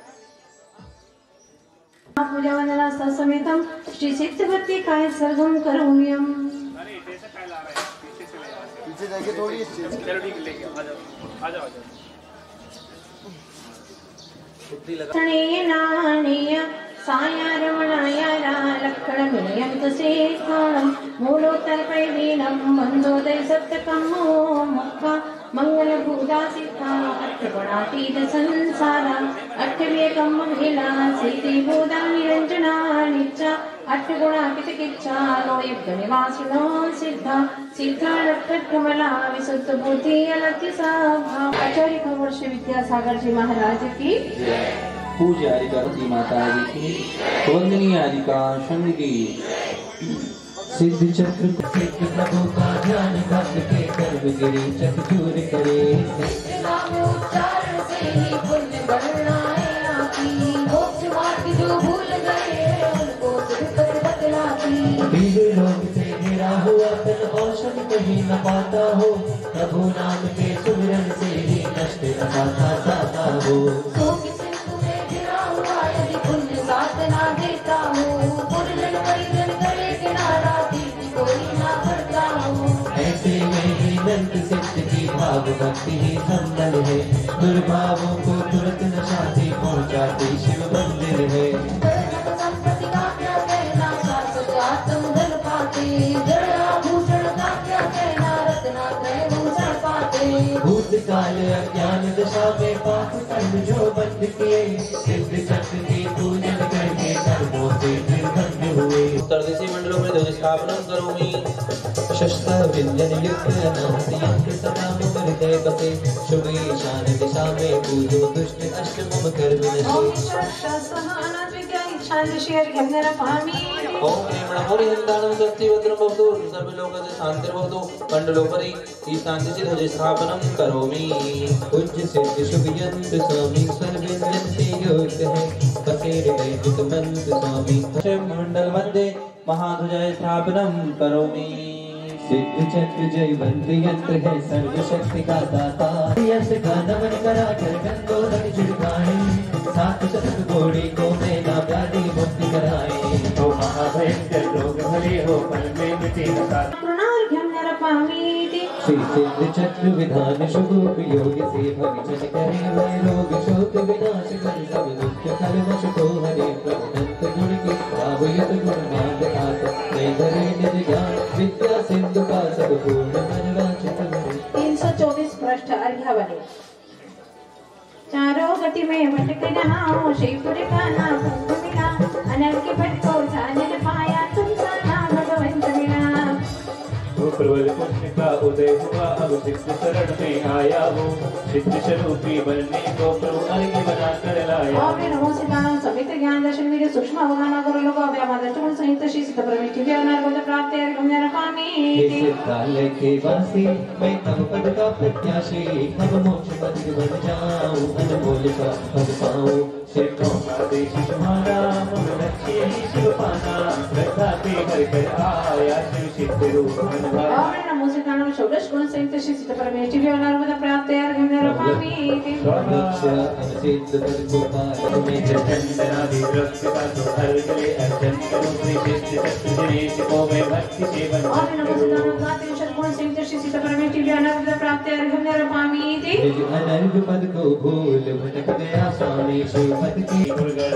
पूजा वंदना समेतम श्री सिद्धवती काय सर्वम करोम्यम। पीछे जाके थोड़ी आ जाओ। नाणीय साया रमणाय लक्षणमीयं तसे स्थानं मूलोत्तरपै दीनं बन्धोदय सप्तकं मुक्ता मंगलभूता सिद्धा अष्टगुणातीत संसारा। अष्टव्येकं महिला सीति भूता निरंजना नित्या। अष्टगुणातीत किच्चा लोयज्ञनिवासिनो सिद्धा सिद्धा लक्षकमला विशुद्ध बुद्धि अलक्ष्य सभा। आचार्य कुंवर श्री विद्यासागर जी महाराज की, पूज्यारिका जी माता जी की, वंदनीयारिका शंग की। सिद्ध चक्र सिद्ध प्रभु का ध्यान भक्त के कर्म गिरी चकचूर करे। उच्चारण से ही पुण्य गणनाए आपकी। मोक्ष मार्ग जो भूल गए उनको कर बतलाती। बीजे लोग से घिरा हुआ तन औषध कहीं न पाता हो। प्रभु नाम के सुमिरन से ही नशा सृष्टि असाथा साथा हो। सो किसे तुम्हें गिरा हुआ यदि पुण्य साथ ना देता हो, पुरजन परिजन करे किनारा दीदी कोई ना करता हो। ऐसे में ही नंद सिद्ध की भाव भक्ति ही संबल है, दुर्भावों को तुरंत नशाते पहुँचाते शिव मंदिर है। धन संपत्ति का क्या कहना, शाश्वत आत्म धन पाते, जड़ आभूषण का क्या कहना, रत्नात्रय भूषण पाते। भूतकाल अज्ञान दशा में पाप कर्म जो बंद किए, सिद्ध चक्र के पूजन करके कर्मों से निर्बंध हुए। उत्तरदिशि मंडलों में ध्वज स्थापनम करोमि। शस्त्र व्यंजन युक्त नास्ति यंत्र सदा मम हृदय बसे, शुभ ईशान दिशा में पूजो दुष्ट अष्ट मम कर्म ओम नमो हिंदानं स्वस्ति भद्रं भवतु सर्वलोकस्य शान्तिर्भवतु। मंडलोपरि ईशानदिशि ध्वज स्थापनम करोमि। पूज्य सिद्ध शुभ यंत्र स्वामी सर्वव्यंजन से युक्त है, बसे हृदय युक्त मंत्र स्वामी। मंडल मध्ये महाध्वज स्थापनम करोमि। सिद्ध चक्र जयवंत यंत्र है सर्वशक्ति का दाता, यश का नमन करा कर गंगोदर छिड़काए, सात शतक घोड़ी को मेला व्याधि मुक्ति कराए। तो महाभयंकर रोग भले हो पल में मिटे नकार। श्री सिद्ध चक्र विधान शुभ उपयोग से भविष्य करे, वह रोग शोक विनाश कर सब दुष्ट कलमश को हरे। प्रभुनंत गुण की भावयुत गुण मार्ग आत, मैं धरे निज ज्ञान विद्या सिंधु का सब पूर्ण मनवांछित करे। 324 पृष्ठ अर्घ्यावली। चारों गति में भटकना हो, शिवपुरी का नाम मिला, अनर्घ्य भटको जाने न पाया, तुमसा नाम भगवंत मिला। वो प्रबल पुण्य का उदय हुआ, अब सिद्ध शरण में आया हो, सिद्ध स्वरूपी बनने को प्रभु अर्घ्य बना कर लाया। ओम नमो सिद्धानां समित ज्ञान दर्शन विद्या सूक्ष्म अवगाहन करो लोग व्यामादष्टम सहित श्री सिद्ध परमेष्टि ज्ञानार्घ्य प्राप्ति अर्घ्यं रखामि। हे सिद्धालय के वासी मैं तब पद का प्रत्याशी, अब मोक्ष पद बन जाऊं, अनमोल का पद पाऊं। सिद्धों का देश तुम्हारा, मम लक्ष्य ही शिव पाना, श्रद्धा के घर कर आया शिव सिद्ध रूप बनवाया। ओम नमो सिद्धानां षोडश गुण सहित श्री सिद्ध परमेष्टि ज्ञानार्घ्य प्राप्ति अर्घ्यं रखामि। दीक्षा अनसिद्ध पद को पार में चंदनादि द्रव्य का तो अर्घ ले अर्चन करो, श्री सिद्ध सत्य दिनेश को मैं भक्ति सेवन ओम नमो सिद्धानां द्वादश गुण सहित श्री सिद्ध परमेष्टि ज्ञानार्घ्य प्राप्ति अर्घ्यं रखामि। निज अनर्घ पद को भूल भटक गया स्वामी शिव पद की।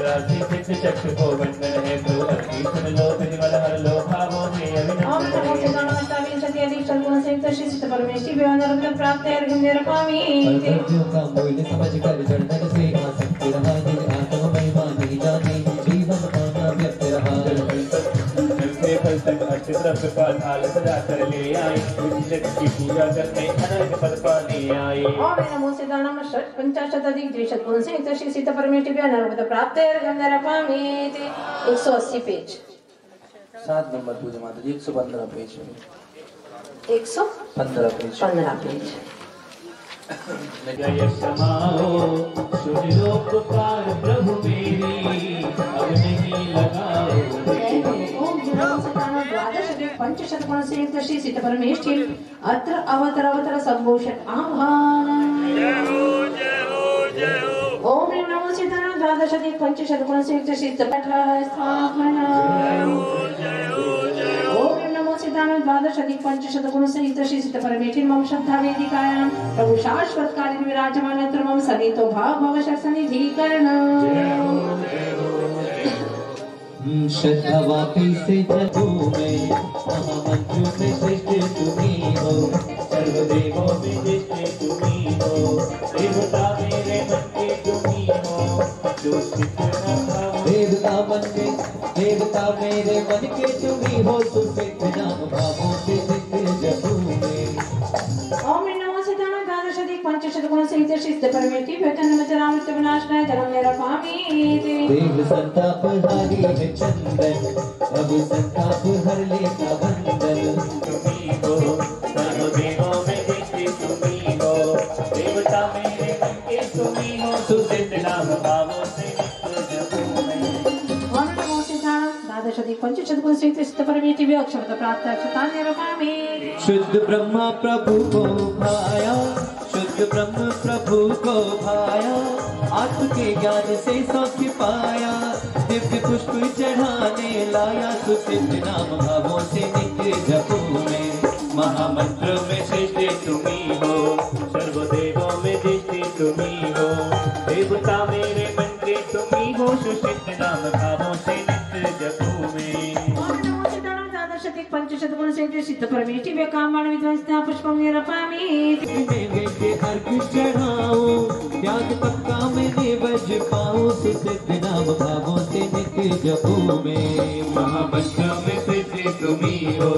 राशि सिद्ध चक्र को बंधन है, प्रभु अति सुन लो प्रतिमल हर लो भावों में ओम नमो अभिनंदन। सिद्धानां अष्टाविंशति अधिक गुण सहित श्री सिद्ध परमेष्टि ज्ञानार्घ्य प्राप्ति अर्घ्यं रखामि। कर्तव्यों का मूल्य समझ कर चरणन से आसक्त रहा, निज आत्म महिमा नहीं जानी, जीवन पाना व्यर्थ रहा। फल तक अर्थ द्रव्य का थाल सजा कर ले आए, जगत की पूजा करने अनर्घ पद पाने आए। ओम नमो सिद्धानां पंचाशत अधिक द्विशत गुण सहित श्री सिद्ध परमेष्टि ज्ञानार्घ्य प्राप्ति अर्घ्यं रखामि। 180 पेज 7 नंबर पूजा माता जी 115 पेज 115 पेज। जय समाओ सुनिलोक पार प्रभु मेरी, अब नहीं लगाओ। ओम नमो सिद्धानां द्वादश अधिक पंचशत गुण सहित श्री सिद्ध परमेष्टि अत्र अवतर संभूषण आह्वान। ओम नमो सिद्धानां द्वादश अधिक पंचशत गुण सहित श्री सिद्ध स्थापना। ओम नमो सिद्धानां द्वादश अधिक पंचशत गुण सहित श्री सिद्ध परमेष्टि मम श्रद्धा वेदिकायां प्रभु शाश्वत कालीन विराजमान यत्र मम सनितो भाव भव सन्निधिकरण। श्रद्धा वाकई से जगू में, महामंत्रों में श्रेष्ठ तुम्ही हो, सर्वदेवों में श्रेष्ठ तुम्ही हो, देवता मेरे मन के तुम्ही हो, जो सिद्ध न भाव। देवता मेरे मन के तुम्ही हो, सुसिद्ध नाम भावों से सिद्ध जगू में। ओम नमो सिद्धानां द्वादश अधिक पंचशत गुण सहित श्री सिद्ध परमेष्टि व्यतनमृत विनाशनाय जन्म रखामि। देव संताप हारी है चंदन, अब संताप हर लेता बंधन। तुम्ही हो सर्वदेवों में श्रेष्ठ तुम्ही हो, देवता मेरे मन के तुम्ही हो, सुसिद्ध नाम भावों से नित्य जगू में। ओम नमो सिद्धानां द्वादश अधिक पंचशत गुण सहित सिद्ध परमेष्टि व्यक्षवत प्राप्त अक्षतान्य रखामि। शुद्ध ब्रह्मा प्रभु को भाया, शुद्ध दिव्य ब्रह्म प्रभु को भाया, आपके ज्ञान से सौख्य पाया, दिव्य पुष्प चढ़ाने लाया, सुसिद्ध नाम भावों से नित्य जपो में। महामंत्र में श्रेष्ठ तुम्ही हो, सर्वदेवों में दृष्टि तुम्ही हो, देवता मेरे मन के तुम्ही हो, सुसिद्ध नाम भावों से नित्य जपो में। ओम नमो सीताराम द्वादशतिक पंचशतगुण से सिद्ध परमेष्टि व्याकामान विध्वंसता पुष्पं निरपामि। के अर्घ चढ़ाओ, त्याग पक्का मैंने बज पाओ, सुसिद्ध नाम भावों से नित्य जपो में। महामंत्र में सिद्धि तुम्ही हो,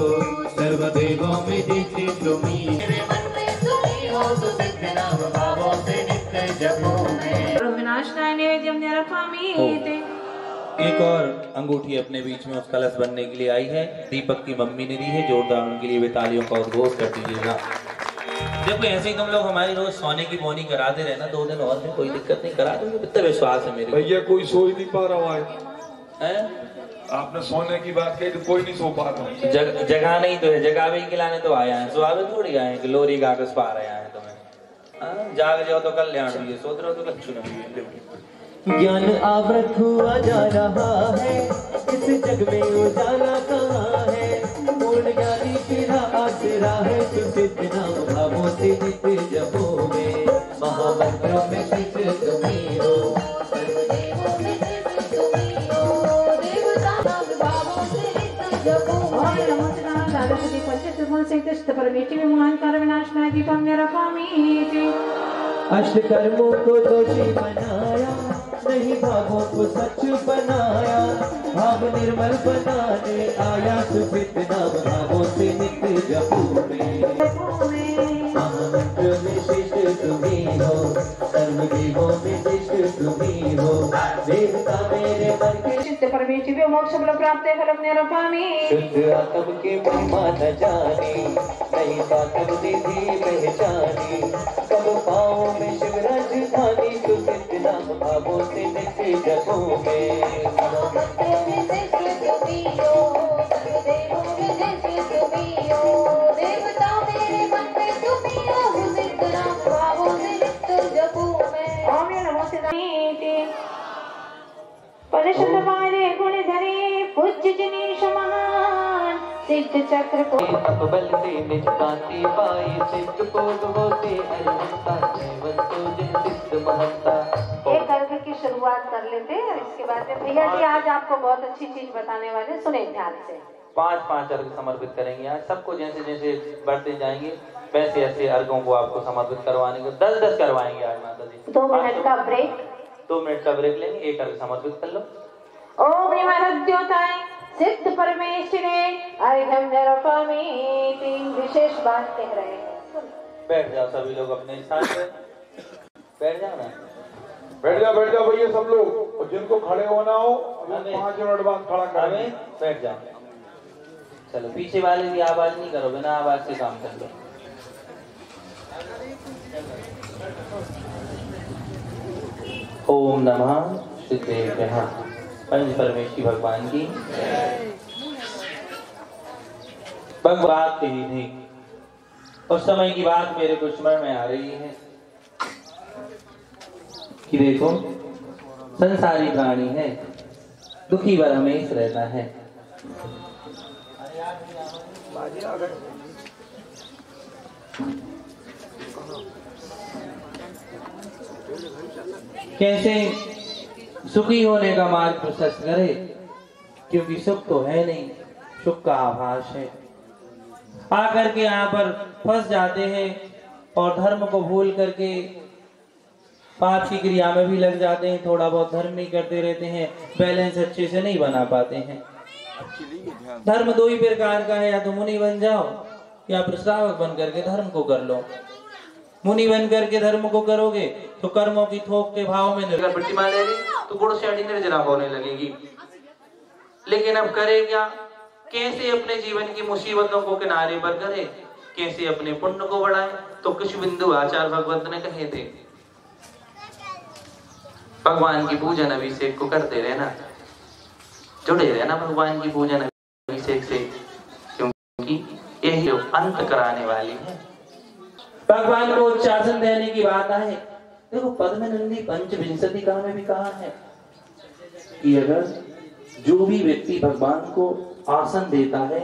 सर्वदेवों में दृष्टि तुम्ही, मेरे मन में तुम्ही हो, सुसिद्ध नाम भावों से नित्य जपो में। विनाशनाय नैवेद्यं निरपामि। एक और अंगूठी अपने बीच में उस कलश बनने के लिए आई है, दीपक की मम्मी ने दी है, जोरदार उनके लिए भी तालियों का उद्घोष कर दीजिएगा। जब ऐसे ही तुम लोग हमारी रोज सोने की बोनी कराते रहना, 2 दिन और में कोई दिक्कत नहीं, करा दूंगे, कितना विश्वास है मेरे भैया। कोई सो ही नहीं पा रहा है। आपने सोने की बात कही तो कोई नहीं सो पा रहा। जगह नहीं तो है, जगह भी खिलाने तो आया है, सुहावे थोड़ी आए हैं कि लोरी कागज पा रहे हैं तुम्हें। जाग जाओ तो कल्याण हुई, सोच रहे हो तो कच्चू नहीं। ज्ञान आवृत हुआ जा रहा है, इस जग में उजाला कहाँ है, पूर्ण ज्ञानी तेरा आसरा है, सुसिद्ध नाम भावों से नित्य जपो में। महामंत्रों में सिद्ध तुम्ही हो, सर्वदेवों में सिद्ध तुम्ही हो, देवता नाम भावों से नित्य जपो में। ओम नमो सीताराम द्वादशतिक पंचशतगुण से सिद्ध परमेष्टि महानकार विनाशनाय दीपं निरपामि। अष्ट कर्मों को दोषी बनाया, नहीं भावों को सच बनाया, भाव निर्मल बनाने आया, सुसिद्ध नाम भावों से नित्य जपो में। महामंत्र में श्रेष्ठ तुम्ही हो, सर्वदेवों में श्रेष्ठ तुम्ही हो, देवता मेरे मन के सिद्ध परमेष्टि मोक्ष फल प्राप्त फलं निरपामि। शुद्ध आत्म के महिमा न जानी, नहीं पातम निधि पहचानी, कब पाओ में शिव राजधानी, सुसिद्ध नाम भावों से नित्य जपो में। महामंत्रों में सिद्ध तुम्ही हो, सर्वदेवों में सिद्ध तुम्ही हो, देवता मेरे मन में तुम्ही हो, सुसिद्ध नाम भावों से नित्य जपो में। ओम नमो सीताराम। परिशुद्ध पारे गुण धरे पूज्य जिनेश महान, सिद्ध चक्र को तप बल से निज कांति पाई, सिद्ध बोध होते अरिहंता, जयवंतो जय सिद्ध महंता। एक अर्घ की शुरुआत कर लेते हैं और इसके बाद में भैया जी आज आपको बहुत अच्छी चीज बताने वाले, सुने ध्यान से। 5-5 अर्घ समर्पित करेंगे आज सबको, जैसे जैसे बढ़ते जाएंगे वैसे ऐसे अर्घों को आपको समर्पित करवाने को 10-10 करवाएंगे आज माता जी। 2 मिनट का ब्रेक, 2 मिनट का ब्रेक लेंगे, एक अर्घ समर्पित कर लो। ओम निमरद्योताय सिद्ध परमेश्वरे अर्घ्यं निरपामि। 3 विशेष बात कह रहे हैं। बैठ जाओ सभी लोग अपने स्थान पे, बैठ जाओ ना, बैठ जाओ भैया सब लोग, और जिनको खड़े होना हो 5 मिनट बाद खड़ा करें। बैठ जाओ। चलो पीछे वाले की आवाज नहीं करो, बिना आवाज से काम कर लो। ओम नमः श्रीदेव्यः। पंच परमेश्वरी भगवान की बात कही थी, उस समय की बात मेरे को स्मरण में आ रही है कि देखो संसारी प्राणी है, दुखी वर हमेश रहता है। कैसे सुखी होने का मार्ग प्रशस्त करे, क्योंकि सुख तो है नहीं, सुख का आभास है। आकर के यहाँ पर फंस जाते हैं और धर्म को भूल करके पाप की क्रिया में भी लग जाते हैं, थोड़ा बहुत धर्म नहीं करते रहते हैं, बैलेंस अच्छे से नहीं बना पाते हैं। धर्म 2 ही प्रकार का है, या तो मुनि बन जाओ या प्रश्रावक बन करके धर्म को कर लो। मुनि बन करके धर्म को करोगे तो कर्मों की थोक के भाव में प्रतिमा ले ली तो गुण से अड़ी निर्जरा होने लगेगी। लेकिन अब करे क्या, कैसे अपने जीवन की मुसीबतों को किनारे पर करे, कैसे अपने पुण्य को बढ़ाए। तो कुछ बिंदु आचार्य भगवत ने कहे थे, भगवान की पूजन अभिषेक को करते रहना, जुड़े रहना भगवान की पूजन अभिषेक से, क्योंकि यही अंत कराने वाली है। भगवान को उच्चासन देने की बात आए, देखो पद्मनंदी पंचविंशतिका में भी कहा है कि अगर जो भी व्यक्ति भगवान को आसन देता है,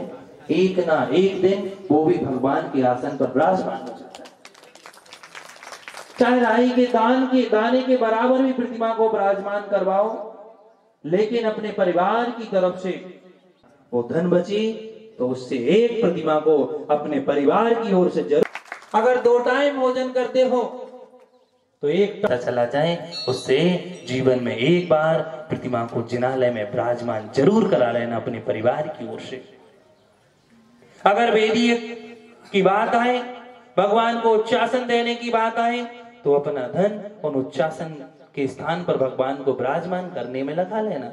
एक ना एक दिन वो भी भगवान के आसन पर विराजमान हो जाता है। चाहे राई के दाने के बराबर भी प्रतिमा को विराजमान करवाओ, लेकिन अपने परिवार की तरफ से वो धन बची तो उससे एक प्रतिमा को अपने परिवार की ओर से जरूर, अगर 2 टाइम भोजन करते हो तो एक पता चला जाए, उससे जीवन में एक बार प्रतिमा को जिनालय में विराजमान जरूर करा लेना अपने परिवार की ओर से। अगर वेदी की बात आए, भगवान को उच्चासन देने की बात आए, तो अपना धन उन उच्चासन के स्थान पर भगवान को विराजमान करने में लगा लेना।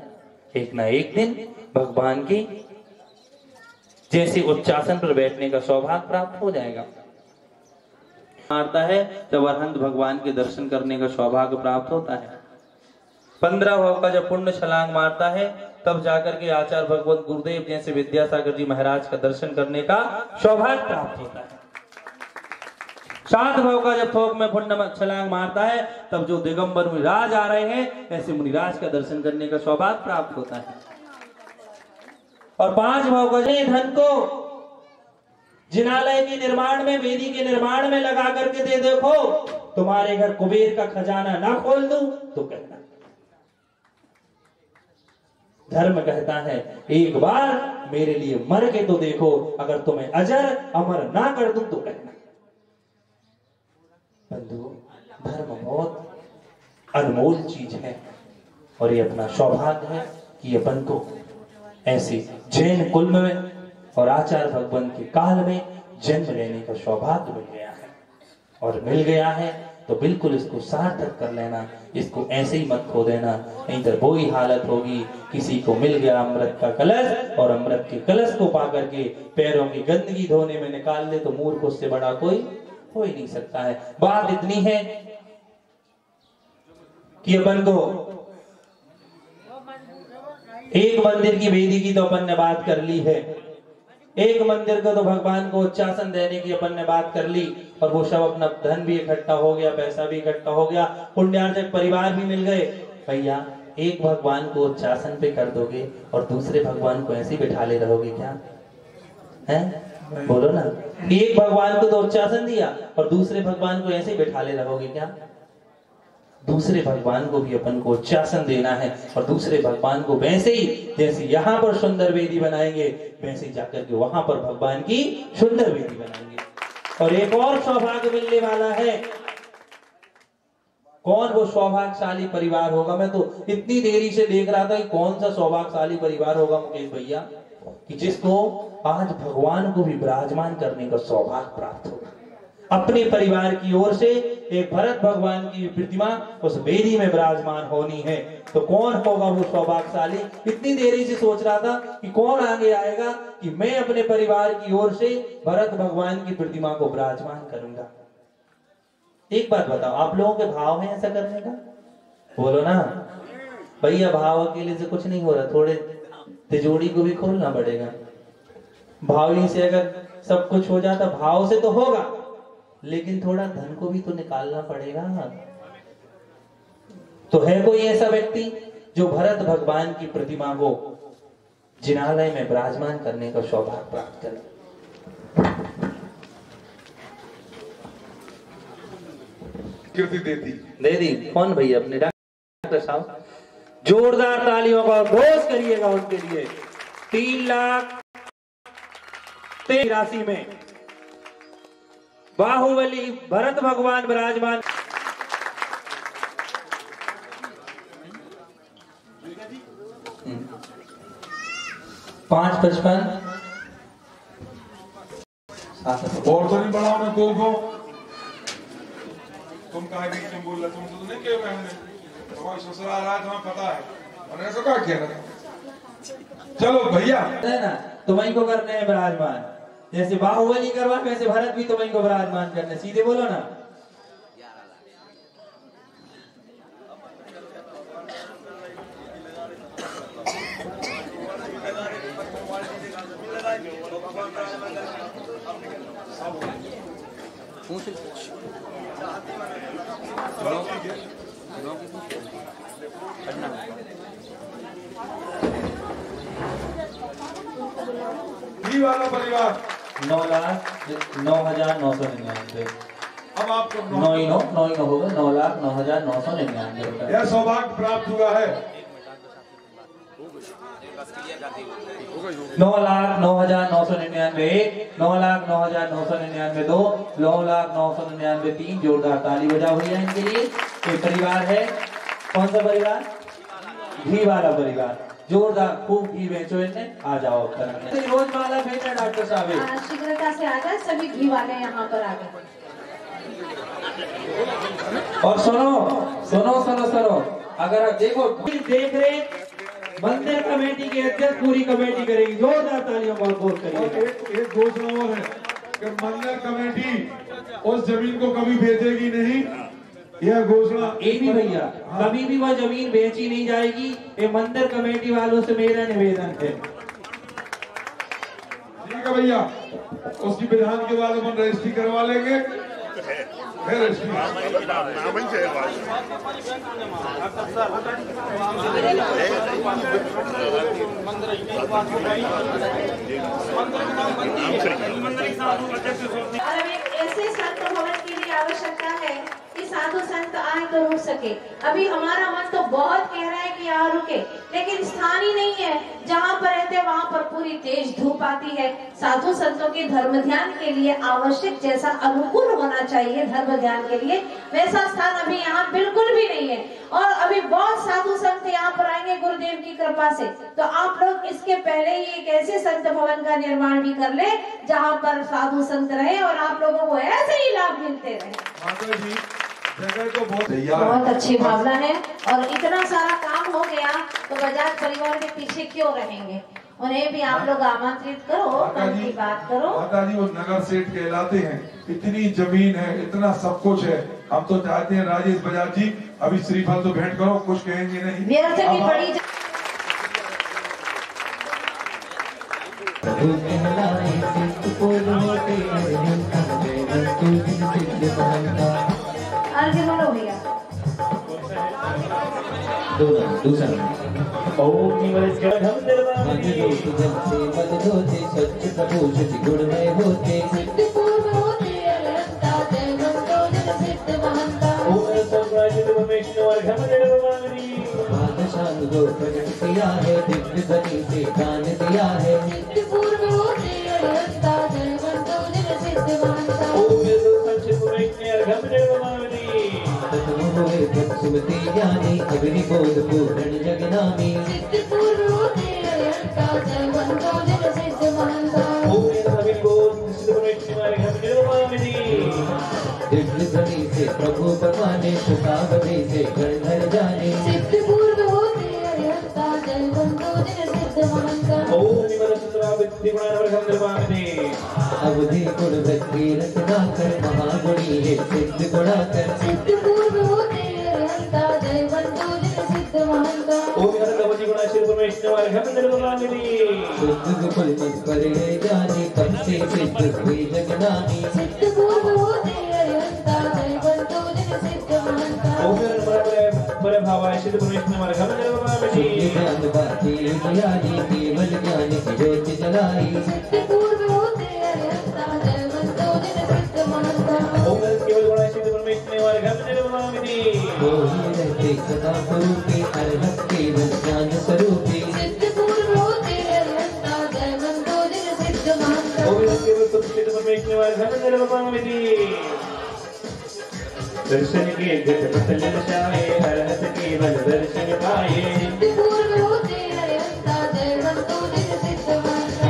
एक ना एक दिन भगवान की जैसे उच्चासन पर बैठने का सौभाग्य प्राप्त हो जाएगा। मारता है जब अरहंत भगवान के दर्शन करने का सौभाग्य प्राप्त होता है। 15 भाव का जब पुण्य छलांग मारता है, तब जाकर के आचार्य भगवत गुरुदेव जैसे विद्यासागर जी महाराज का दर्शन करने का सौभाग्य प्राप्त होता है। 7 भाव का जब थोक में पुण्य छलांग मारता है, तब जो दिगंबर मुनिराज आ रहे हैं, ऐसे मुनिराज का दर्शन करने का सौभाग्य प्राप्त होता है। और 5 भाव का धन को जिनालय के निर्माण में, वेदी के निर्माण में लगा करके दे देखो, तुम्हारे घर कुबेर का खजाना ना खोल दूं तो कहना। धर्म कहता है एक बार मेरे लिए मर के तो देखो, अगर तुम्हें अजर अमर ना कर दूं तो कहना। बंधु, धर्म बहुत अनमोल चीज है और ये अपना सौभाग्य है कि ये अपन को ऐसे जैन कुल में और आचार्य भगवान के काल में जन्म लेने का सौभाग्य मिल गया है। और मिल गया है तो बिल्कुल इसको सार्थक कर लेना, इसको ऐसे ही मत खो देना, नहीं तो वही हालत होगी, किसी को मिल गया अमृत का कलश और अमृत के कलश को पा करके पैरों की गंदगी धोने में निकाल ले, तो मूर्ख उससे बड़ा कोई हो ही नहीं सकता है। बात इतनी है कि अपन को एक मंदिर की वेदी की तो अपन ने बात कर ली है, एक मंदिर को तो भगवान को उच्चासन देने की अपन ने बात कर ली, और वो सब अपना धन भी इकट्ठा हो गया, पैसा भी इकट्ठा हो गया, पुण्यार्जक परिवार भी मिल गए। भैया, एक भगवान को उच्चासन पे कर दोगे और दूसरे भगवान को ऐसे बिठा ले रहोगे क्या? हैं? बोलो ना। एक भगवान को तो उच्चासन दिया और दूसरे भगवान को ऐसे बिठा ले रहोगे क्या? दूसरे भगवान को भी अपन को उच्चासन देना है और दूसरे भगवान को वैसे ही जैसे यहाँ पर सुंदर वेदी बनाएंगे, वैसे जाकर के वहां पर भगवान की सुंदर वेदी बनाएंगे। और एक और सौभाग्य मिलने वाला है। कौन वो सौभाग्यशाली परिवार होगा? मैं तो इतनी देरी से देख रहा था कि कौन सा सौभाग्यशाली परिवार होगा मुकेश भैया, कि जिसको आज भगवान को भी विराजमान करने का सौभाग्य प्राप्त होगा। अपने परिवार की ओर से एक भरत भगवान की प्रतिमा उस वेदी में विराजमान होनी है, तो कौन होगा वो सौभाग्यशाली? इतनी देरी से सोच रहा था कि कौन आगे आएगा कि मैं अपने परिवार की ओर से भरत भगवान की प्रतिमा को विराजमान करूंगा। एक बात बताओ, आप लोगों के भाव है ऐसा करने का? बोलो ना भैया, भाव अकेले से कुछ नहीं हो रहा, थोड़े तिजोरी को भी खोलना पड़ेगा। भाव ही से अगर सब कुछ हो जाता, भाव से तो होगा, लेकिन थोड़ा धन को भी तो निकालना पड़ेगा। तो है कोई ऐसा व्यक्ति जो भरत भगवान की प्रतिमा को जिनालय में विराजमान करने का सौभाग्य प्राप्त करे? कीर्ति देती दे दी। कौन भैया? अपने डॉक्टर साहब, जोरदार तालियों का घोष करिएगा उनके लिए। 3,83,000 राशि में बाहुबली भरत भगवान विराजमान। पांच 55 और तो नहीं बढ़ाओ मैं को तुम कहा बीच में बोल रहे, तुम तो नहीं किया हमने, तुम्हारा ससुराल रहा तुम्हें पता है, और ऐसा क्या किया ना। चलो भैया है ना, तुम्हें को करने हैं विराजमान, जैसे बाहुबली करवा वैसे भरत भी तुम्हें को विराजमान करने। सीधे बोलो ना। घी वाला परिवार 9,09,999। अब आपको 9 होगा 9,09,999 रुपए। यह सौभाग्य प्राप्त हुआ है। 9,09,999 9,09,999 2 9,09,999 जोरदार ताली बजाओ भैया इनके लिए। ये परिवार है कौन सा परिवार? घी वाला परिवार। जोरदार खूब घी बेचो इन्हें। आ जाओ रोज माला भेजना डॉक्टर साहब। शीघ्रता से आ जाए, सभी घी वाले यहाँ पर आ गए। और सुनो अगर आप देखो देख रहे मंदिर कमेटी के अध्यक्ष पूरी कमेटी करेगी। जोरदार तालियों को बहुत करिए। एक घोषणा और है कि मंदिर कमेटी उस जमीन को कभी बेचेगी नहीं। यह घोषणा ये भी भैया कभी भी वह जमीन बेची नहीं जाएगी। ये मंदिर कमेटी वालों से मेरा निवेदन है। ठीक है भैया, उसकी विधान के बाद अपन रजिस्ट्री करवा लेंगे। फिर रजिस्ट्री और अब एक ऐसे संत भवन की भी आवश्यकता है कि साधु संत आए तो रुक सके। अभी हमारा मन तो बहुत कह रहा है कि यहाँ रुके, लेकिन स्थान ही नहीं है। जहाँ पर रहते वहाँ पर पूरी तेज धूप आती है। साधु संतों के धर्म ध्यान के लिए आवश्यक जैसा अनुकूल होना चाहिए धर्म ध्यान के लिए, वैसा स्थान अभी यहाँ बिल्कुल भी नहीं है। और अभी बहुत साधु संत यहाँ पर आएंगे गुरुदेव की कृपा से। तो आप लोग इसके पहले ही एक ऐसे संत भवन का निर्माण भी कर ले जहाँ पर साधु संत रहे और आप लोगों को ऐसे ही लाभ मिलते रहे। जगह तो बहुत अच्छी भावना है। और इतना सारा काम हो गया तो बजाज परिवार के पीछे क्यों रहेंगे? उन्हें भी आप लोग आमंत्रित करो, मन की बात करो। माता जी वो नगर सेठ कहलाते हैं। इतनी जमीन है, इतना सब कुछ है। हम तो चाहते हैं राजेश बजाज जी अभी श्रीफल तो भेंट करो, कुछ कहेंगे नहीं। व्यर्थ की बड़ी अर्घ्य बोलो भैया। दूसरा ओम निवरस्करम निर्वाणी स्वच्छ प्रभु शुचि गुण में होते ओम संप्राजित परमेश्वर हम निर्वाणी बादशाह को प्रकट किया है, दिव्य ध्वनि से दान दिया है। ओम संचित परमेश्वर हम निर्वाणी सुमति ज्ञानी अग्नि बोध पूर्ण जगनामी दिव्य ध्वनि से प्रभु परमाने शुकावली से गणधर जाने अवधि गुण वृद्धि रचना कर महागुणी है सिद्ध गुणाकर शुद्ध कुल मत पर है जानी तब से सिद्ध हुई जगनानी ज्ञान बाती ज्ञानी केवल ज्ञानी ज्योति जलाई रहते सदा स्वरूपी अरहत केवल ज्ञान स्वरूपी दर्शन के घट पतल जाए अरहत केवल दर्शन पाए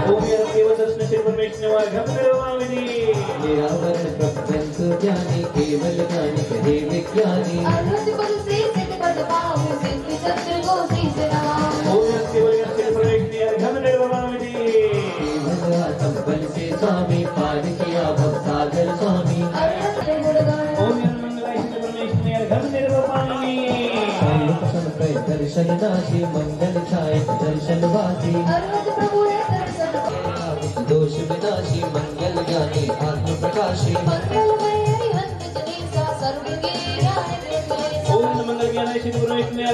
ओम केवल दर्शन से परमेश्वर हम निर्वाणी निरावरण प्रपंच ज्ञानी केवल ज्ञानी कहे विज्ञानी ओम केवल दर्शन परमेश्वर हम निर्वाणी केवल संबल से स्वामी पार किया भव सागर स्वामी ओम मंगलाय परमेश्वर हम निर्वाणी दर्शन नाशी मंगल छाए दर्शन वासी दोष विनाशी मंगल ज्ञानी आत्म प्रकाशी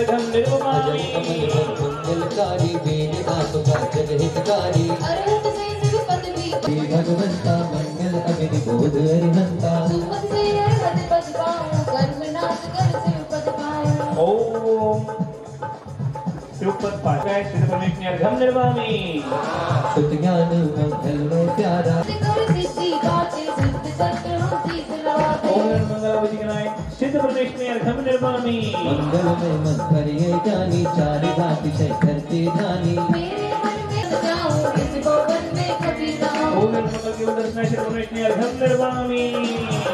अर्घम निर्वपामि मंगलकारी वेद आपका जगहितकारी अरहत से शिव पद भी श्री भगवंता मंगल अग्नि बोध अरिहंता सुमन से अरहत पद पाऊं कर्मनाथ कर शिव पद पाऊं ओम शिवपद पाठाय श्री परमेश्वरी अर्घम निर्वामि शुद्ध ज्ञान मंगल में प्यारा कर सिद्धि गाते सिद्ध चक्र हम शीस नवाते ओम मंगलावती गणाय सिद्ध परमेश्वरी अर्घम निर्वामि मंगल में मन भरिए ज्ञानी चार घाट जय करते ध्यानी मेरे मन में जाऊं इस भवन में कभी ना ओम मंगल के दर्शन श्री परमेश्वरी अर्घम निर्वामि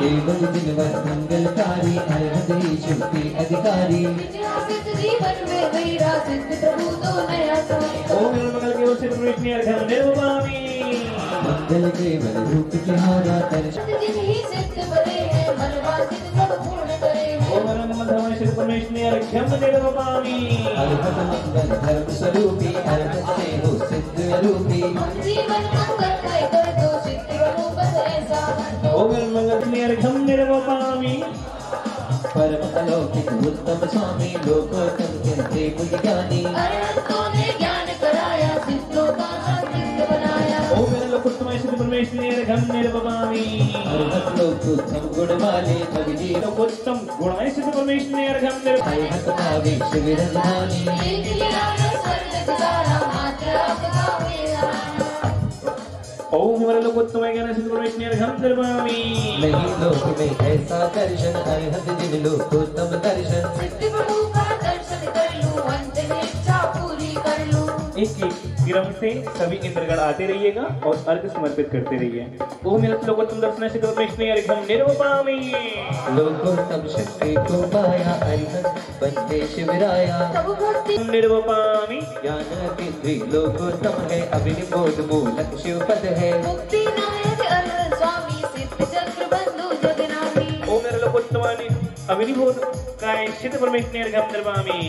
केवल दिनवर मंगलकारी अरहत शिव के अधिकारी इतिहासिक जीवन में मेरा सिद्ध प्रभु तो नया सोए ओम मंगल के श्री परमेश्वरी अर्घम निर्वामि मंगल केवल रूप तिहारा दर्शन जिन ही सिद्ध बने हैं मनवासित सब पूर्ण करे ओम मंगल श्री परमेश्वरी अर्घम निर्वामि अरहत मंगल धर्म स्वरूपी अरहत से हो सिद्ध रूपी हम जीवन मंगलमय कर दो सिद्ध बनो बस ऐसा ओम मंगल अर्घम निर्वामि परम अलौकिक उत्तम स्वामी लोकोत्तम कहते बुद्धि ज्ञानी अरहतों ने ज्ञान कराया सिद्धों का सिद्ध बनाया ओम लोकोत्तम श्री परमेश्वरी अर्घम निर्वामि अरहत लोकोत्तम गुण वाले भगजी लोकोत्तम गुणाय श्री परमेश्वरी अर्घम निर्वामि अरहत भावे शिव रजधानी एक लिया स्वर्ग दिवारा मात्र आपका मेरा ओम लोकोत्तम ज्ञान श्री परमेश्वरी अर्घम निर्वामि नहीं लोक में ऐसा दर्शन अरहत जिन लोकोत्तम दर्शन सिद्ध प्रभु का दर्शन कर लूं अंतिम इच्छा पूरी कर लूं एक क्रम से सभी इंद्रगण आते रहिएगा और अर्घ समर्पित करते रहिए। ओम लोकोत्तम दर्शन श्री परमेश्वरी अर्घम निर्वामि लोकोत्तम शक्ति को पाया अरहत बनते शिवराया सब भक्ति निर्वामि ज्ञान की लोकोत्तम है अभिनिबोध मूलक शिव पद है मुक्ति नायक अरहत स्वामी सिद्ध चक्र बंधु जगनामी ओम लोकोत्तमानि अभिनिबोध काय सिद्ध परमेश्वरी अर्घम निर्वामि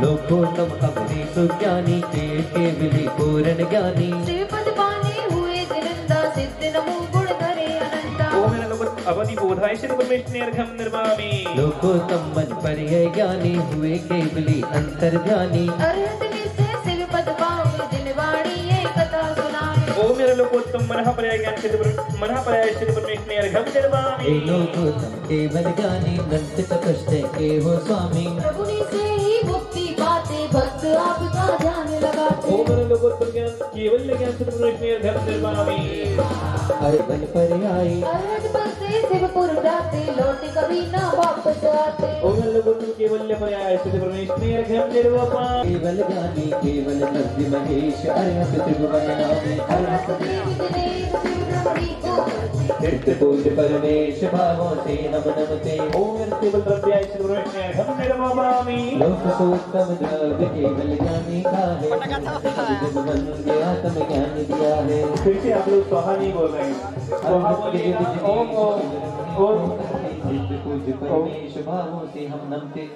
लोकोत्तम अग्नि सुज्ञानी केवली पूर्ण ज्ञानी शिव पद पाने हुए जिनंदा सिद्ध नमो गुण धरे अनंता ओम लोकोत्तम अभिनिबोधाय सिद्ध परमेश्वरी अर्घम निर्वामि लोकोत्तम मन परिय ज्ञानी हुए केवली अंतर ध्यानी अरहत निश्चय शिव पद पाऊं जिन वाणी ये कथा सुनाए ओम लोकोत्तम मनः पर्याय ज्ञान सिद्ध परमेश्वरी अर्घम निर्वामि हे लोकोत्तम केवल ज्ञानी नंत तपस्ते के हो स्वामी प्रभु ने से ही मुक्ति पाते भक्त आपका ध्यान लगाते ओम लोकोत्तम ज्ञान केवल ज्ञान सिद्ध परमेश्वरी अर्घम निर्वामि अर्पण पर्यायी अरहत पद से शिवपुर जाते लौट कभी ना वापस आते ओम लोकोत्तम केवल पर्याय सिद्ध परमेश्वरी अर्घम निर्वामि केवल ज्ञानी केवल नंद महेश अरहत त्रिभुवन नामी अरहत देव दिनेश शिव ब्रह्मणी को नित्य पूज परमेश भावों से नम नमते ओम केवल पर्याय सिद्ध परमेश्वरी अर्घम निर्वामि लोकोत्तम द्रव्य केवल ज्ञानी का है वंदे आत्म ज्ञान दिया है फिर से आप लोग स्वाहा नहीं बोल रहे हैं स्वाहा बोलिएगा ओम ओम ओम नित्य पूज परमेश भावों से हम नमते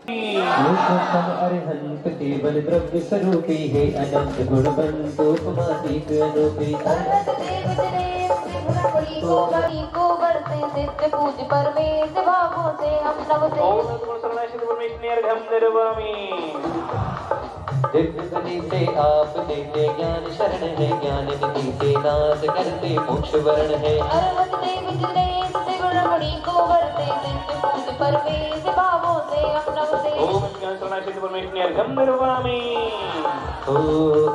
लोकोत्तम अरहंत केवल द्रव्य स्वरूपी है अनंत गुणवंत उपमातीत अनूपी अरहत देव दिनेश शिव ब्रह्मणी को वर्ते सिद्ध पूज परमेश भावों से हम नमते ओम नमः सिद्ध परमेश्वरी अर्घम निर्वामि दिव्य गति से आप देते ज्ञान शरण है ज्ञान निधि से नाश करते मोक्ष वर्ण है अरहत देव दिनेश शिव ब्रह्मणी को वर्ते सिद्ध पूज परमेश भावों से हम नमते ओम ज्ञान सिद्ध परमेश्वरी अर्घम निर्वामि ओ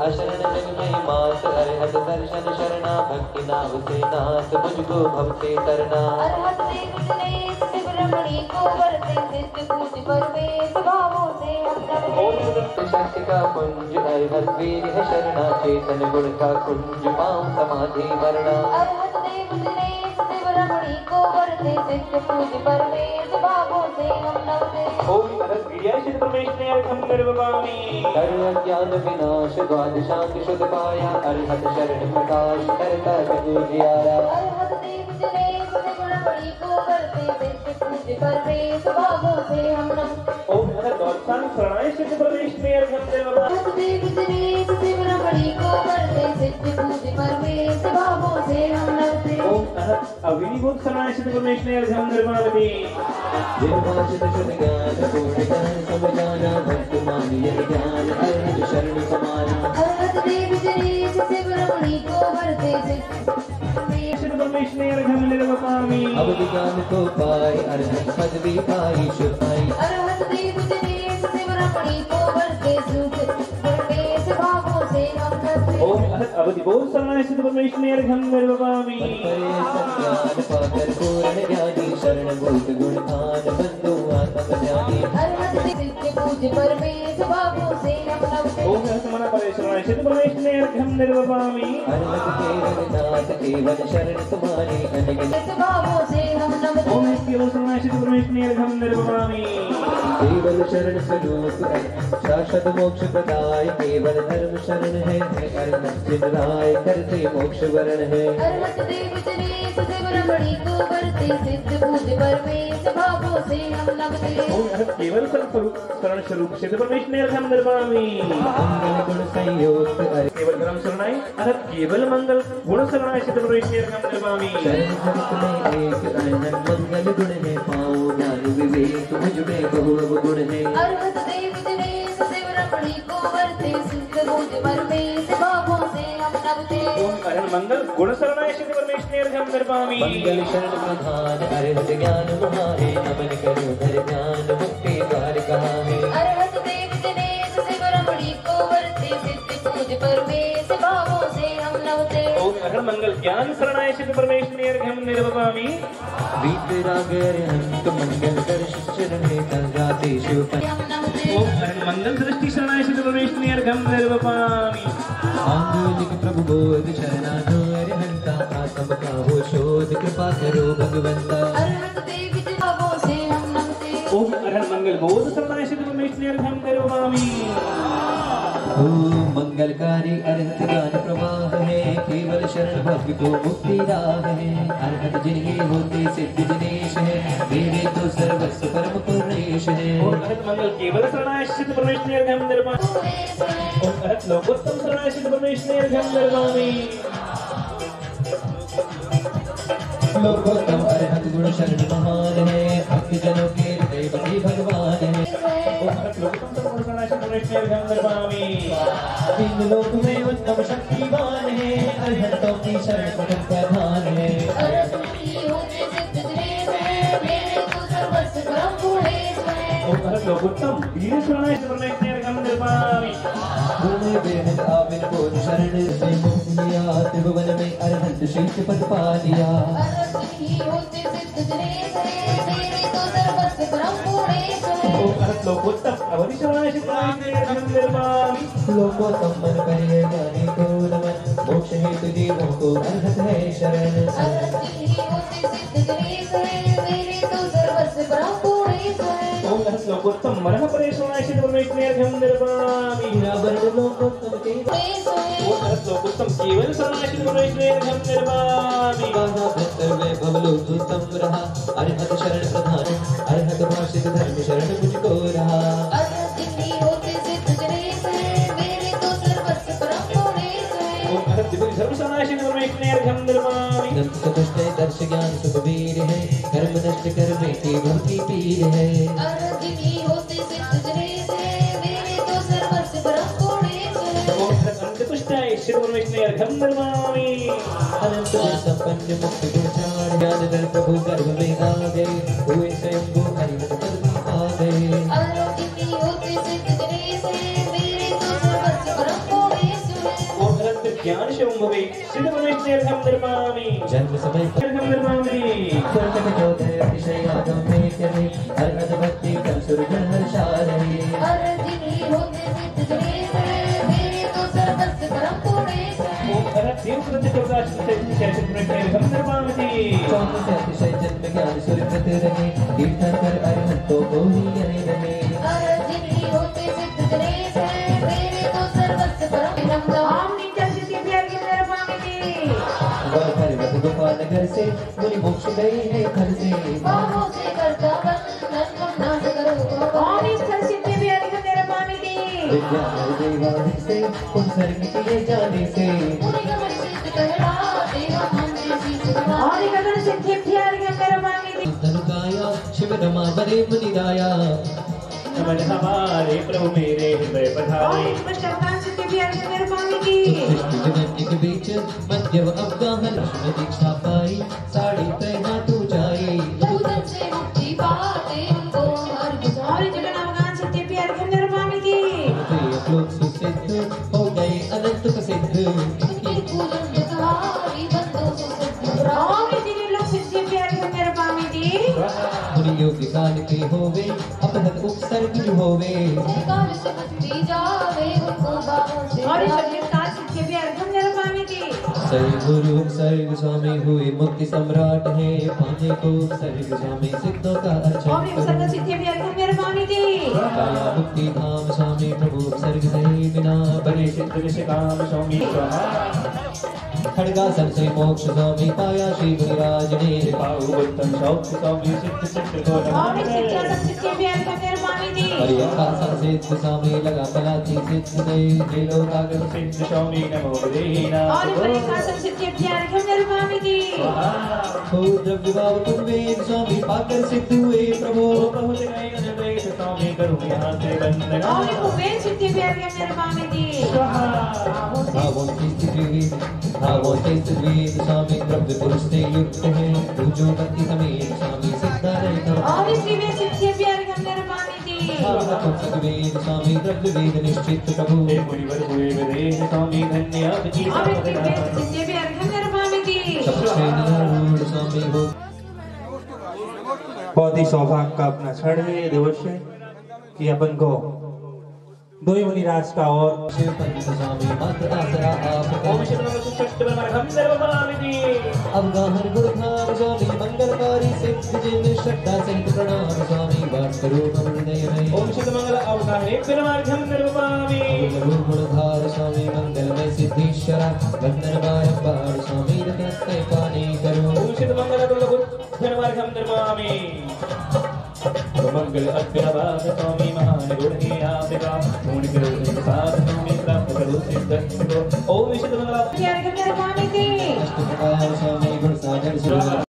अशरण जग में मात अरहत दर्शन शरणा भक्ति नाव से नाथ मुझको भव से तरना अरहत देव दिनेश शिव ब्रह्मणी को वर्ते सिद्ध पूज परमेश भावों से हम नमते शक्ति का कुंज अरहत वीर है शरणा चेतन गुण का कुंज पाऊं समाधि वरना अरहत देव दिनेश शिव ब्रह्मणी को वर्ते सिद्ध पूज परमेश भावों से हम नमते ओम नमः सिद्ध परमेश्वरी अर्घम निर्वामि सर्व ज्ञान विनाश द्वादशांग शुद्ध पाया अरहत शरण प्रकाश करता जगु जियारा अरहत देव दिनेश शिव ब्रह्मणी को वर्ते सिद्ध पूज परमेश भावों से हम नमते ओम नमः द्वादशांग शरणाय सिद्ध परमेश्वरी अर्घम निर्वामि अरहत देव दिनेश शिव ब्रह्मणी को वर्ते सिद्ध पूज परमेश भावों से हम नमते ओम नमः अविभूत शरणाय सिद्ध परमेश्वरे अर्घ्यं निर्मामि। निर्वाचित शुद्ध ज्ञान पूर्ण ज्ञान सब जाना वर्तमान यह ज्ञान अर्हत शरण समाना। अर्हत देव जनेश शिव रमणी को वरते सिद्ध परमेश्वरे अर्घ्यं निर्मामि। अवधि ज्ञान को पाई अर्हत पदवी पाई शुभ पाई। अर्हत देव जनेश शिव रमणी को वरते सुख परमेश भावों से हम करते। ओम अहत अवधि बोध शरणाय सिद्ध परमेश्वरे अर्घ्यं निर्मामि। सत्यान पाकर पूर्ण ज्ञानी शरण भूत गुण खान बंधु आत्म ज्ञानी। अर्हत सिद्ध पूज्य परमेश भावों से हम नमते। ओम अहत मन परे शरणाय सिद्ध परमेश्वरे अर्घ्यं निर्मामि। अर्हत केवल नाथ केवल शरण तुम्हारी अनगिनत भावों से हम नमते। ओम केवल शरणाय सिद्ध परमेश्वरे अर्घ्यं निर्मामि। केवल शरण स्वरूप शाश्वत मोक्ष प्रदाय केवल धर्म शरण है अर्हत चिन्हाय करते मोक्ष वरण है। अर्हत देव जनेश शिव रमणी को वरते सिद्ध पूज्य परमेश भावों से हम नमते। ओम अहत केवल शरण स्वरूप सिद्ध परमेश्वरे अर्घ्यं निर्मामि। मंगल गुण संयोग केवल धर्म शरणाय अहत केवल मंगल गुण शरणाय सिद्ध परमेश्वरे अर्घ्यं निर्मामि। शरण भक्त में एक अनंत मंगल गुण है पाओ ज्ञान विवेक मुझ में बहु गुण है। अर्हत देव जनेश शिव रमणी को वरते सिद्ध पूज्य परमेश भावों से हम नमते। ओम अहत मंगल गुण शरणाय सिद्ध परमेश्वरे अर्घ्यं निर्मामि। मंगल शरण प्रधान अर्हत ज्ञान महारे नमन करो धर ज्ञान मुक्ति द्वार कहा है। अर्हत देव जनेश शिव रमणी को वरते सिद्ध पूज्य परमेश भावों से हम नमते। ओम अहत मंगल ज्ञान शरणाय सिद्ध परमेश्वरे अर्घ्यं निर्मामि। वीतराग अरहंत मंगल दर्श शरण है तंगाते शिव हम नमते। ओम अहत मंगल दृष्टि शरणाय सिद्ध परमेश्वरे अर्घ्यं निर्मामि। आंगुलिक प्रभु बोध शरणागो अरहंता आत्म का हो शोध कृपा करो भगवंता। अर्हत देव जनेश भावों से हम नमते। ओम अहत मंगल बोध शरणाय सिद्ध परमेश्वरे अर्घ्यं निर्मामि। ओम मंगलकारी अरहत ज्ञान प्रवाह है केवल शरण भक्ति को मुक्ति राह है। अरहत जिन्हें होते सिद्ध जनेश है मेरे तो सर्वस्व परम पुरेश है। ओम अहत मंगल केवल शरणाय सिद्ध परमेश्वरे अर्घ्यं निर्मामि। ओम अहत लोकोत्तम शरणाय सिद्ध परमेश्वरे अर्घ्यं निर्मामि। लोकोत्तम अरहत गुण शरण महान है भक्त जनों के हृदय बसी भगवान है। ओम अहत लोकोत्तम शरणाय सिद्ध परमेश्वरे अर्घ्यं निर्मामि। तीन लोक में उत्तम शक्तिवान है अरहतों की शरण परम प्रधान है। अर्हत की होते सिद्ध जनेश है मेरे तो सर्वस्व परम पुरेश है। ओम अहत लोकोत्तम वीर शरणाय सिद्ध परमेश्वरे अर्घ्यं निर्मामि। गुण बेहद आविन को शरण से मुक्त लिया त्रिभुवन में अरहत शीर्ष पद पा लिया। अर्हत की होते सिद्ध जनेश है मेरे तो सर्वस्व परम पुरेश है। ओम अहत लोकोत्तम अवधि शरणाय सिद्ध परमेश्वरे अर्घ्यं निर्मामि। लोकोत्तम मन करे ज्ञानी को नमन मोक्ष हेतु जीवों को अरहत है शरण। अर्हत की होते सिद्ध जनेश है मेरे तो सर्वस्व परम पुरेश है। ओम अहत लोकोत्तम मनः परे शरणाय सिद्ध परमेश्वरे अर्घ्यं निर्मामि। वर्ण लोकोत्तम के पुरेश है। ओम अहत लोकोत्तम केवल शरणाय सिद्ध परमेश्वरे अर्घ्यं निर्मामि। गाना भक्तर में भवलोकोत्तम रहा अरहत शरण प्रधान अरहत भाषित धर्म शरण मुझको रहा। अर्हत की होते सिद्ध जनेश है मेरे तो सर्वस्व परम पुरेश है। ओम अहत दिव्य धर्म शरणाय सिद्ध परमेश्वरे अर्घ्यं निर्मामि। दंत सतुष्ट दर्श ज्ञान सुखबीर है कर्म नष्ट करने की भक्ति पीर है। अर्हत की होते सिद्ध जनेश है मेरे तो सर्वस्व परम पुरेश है। ओम अहत अंतपुष्टाय सिद्ध परमेश्वरे अर्घ्यं निर्मामि। अनंत संपन्न मुक्त गुणचार ज्ञान दल प्रभु गर्भ में आ गए हुए स्वयं हरिमत पद में आ गए। अर्हत की होते सिद्ध जनेश है मेरे तो सर्वस्व परम पुरेश है। ओम अहत ज्ञान शंभवे सिद्ध परमेश्वरे अर्घ्यं निर्मामि। जन्म समय अर्घ्यं निर्मामि। संकट चौदह अतिशय आगम में करे अरहत भक्ति कर सुरजन हर्षा रहे। अर्हत की होते सिद्ध जनेश है मेरे तो सर्वस्व परम पुरेश है। ओम अहत देव कृत चौदाश सिद्ध परमेश्वरे अर्घ्यं निर्मामि। चौदह अतिशय जन्म ज्ञान सुरकृत रहे तीर्थंकर अरहतों को ही यही रहे। अर्हत की होते सिद्ध जनेश है मेरे तो सर्वस्व परम नमः। पर्वत गोपाल नगर से मुनि मोक्ष गए हैं घर से। बाहों से करता बंधन तुम नाश करो। कौन इस स्थल सिद्धि भी अर्घ्य निर्मामि दी। विद्याधर देवादि से उन स्वर्ग किए जाने से मुनि गमन सिद्ध कहलाते हम हमसे शीश और गगन सिद्धि प्यारिया मेरे मांगी दी धनुकाया शिव रमा बरे मुनिराया नमन हमारे प्रभु मेरे हृदय और पधारे चक्रान सिद्धि प्यारिया मेरे मांगी दी सृष्टि जगत के बीच मध्यव अवगाह लक्ष्मी दीक्षा पाई साड़ी पहना तू जाई पूजन से मुक्ति पाते उनको हर और जगन अवगान सिद्धि प्यारिया मेरे मांगी दी लोक सुसिद्ध हो गए अनंत प्रसिद्ध पूजन तुम्हारी बंदों से सिद्ध और तेरे लोग सिद्धि प्यारिया मेरे मांगी दी मुनि योग काल के होवे अपहत उपसर्ग जो होवे काल से मुक्ति जावे उनको बाहों से और शरीर काल सिद्धि प्यारिया मेरे मांगी दी सर्व गुरु सर्ग स्वामी हुए मुक्ति सम्राट है पाने को सर्ग स्वामी सिद्धों का और अर्चन सर्व सिद्धि प्यारिया मेरे मांगी दी काया मुक्ति धाम स्वामी प्रभु सर्ग से बिना बने सिद्ध निष्काम स्वामी स्वाहा खड़गा संशय मोक्ष स्वामी पाया श्री गुरुराज ने पाऊ उत्तम सौख्य स्वामी सिद्ध सिद्ध को और नमः सिद्ध सिद्धि प्यारिया मेरे मांगी दी हरिया सिद्ध स्वामी लगा पलाची सिद्ध दे जे लोकागम सिद्ध स्वामी नमो देना और बड़े शासन सिद्धि प्यारिया मेरे मांगी दी हो द्रव्य भाव तुम वेद स्वामी पाकर सिद्ध हुए प्रभु प्रभु जय अनुदेश स्वामी करूँ यहाँ से वंदना और कुबेर सिद्धि प्यारिया मेरे मांगी दी भावों से वेद स्वामी द्रव्य पुरुष से युक्त है पूजो गति समेत स्वामी सिद्धा रहता और शिव सिद्धि प्यारिया मेरे मांगी दी वेद स्वामी द्रव्य वेद निश्चित प्रभु हे मुनिवर हुए विदेह स्वामी धन्य आपकी और साधना सिद्धि प्यारिया मेरे मांगी दी सबसे निरारूढ़ स्वामी हो बहुत ही सौभाग्य का अपना क्षण है ये दिवस है कि अपन को दो ही मुनिराज का और शिव पंडित स्वामी मात्र आसरा ओम आप शिव नमः सत्य परम सर्वभामिनी अवगाहन गुणधाम स्वामी मंगलकारी सिद्ध जिन श्रद्धा सहित प्रणाम स्वामी वास्तरूप हृदय में ओम शिव मंगल अवतारे परमार्थम निर्वपामि गुणधार स्वामी मंगलमय सिद्धीश्वरा वंदन बारंबार स्वामी रत्नस्तय पानी करो ओम शिव मंगल परमार्थम निर्वपामि मंगल अग्रवाद स्वामी महान गुण ही आपका पूर्ण करो प्रसाद स्वामी प्राप्त करो सिद्ध ओम शिव मंगल प्यारिया मेरे मांगी दी अष्ट प्रकार स्वामी गुण सागर सुर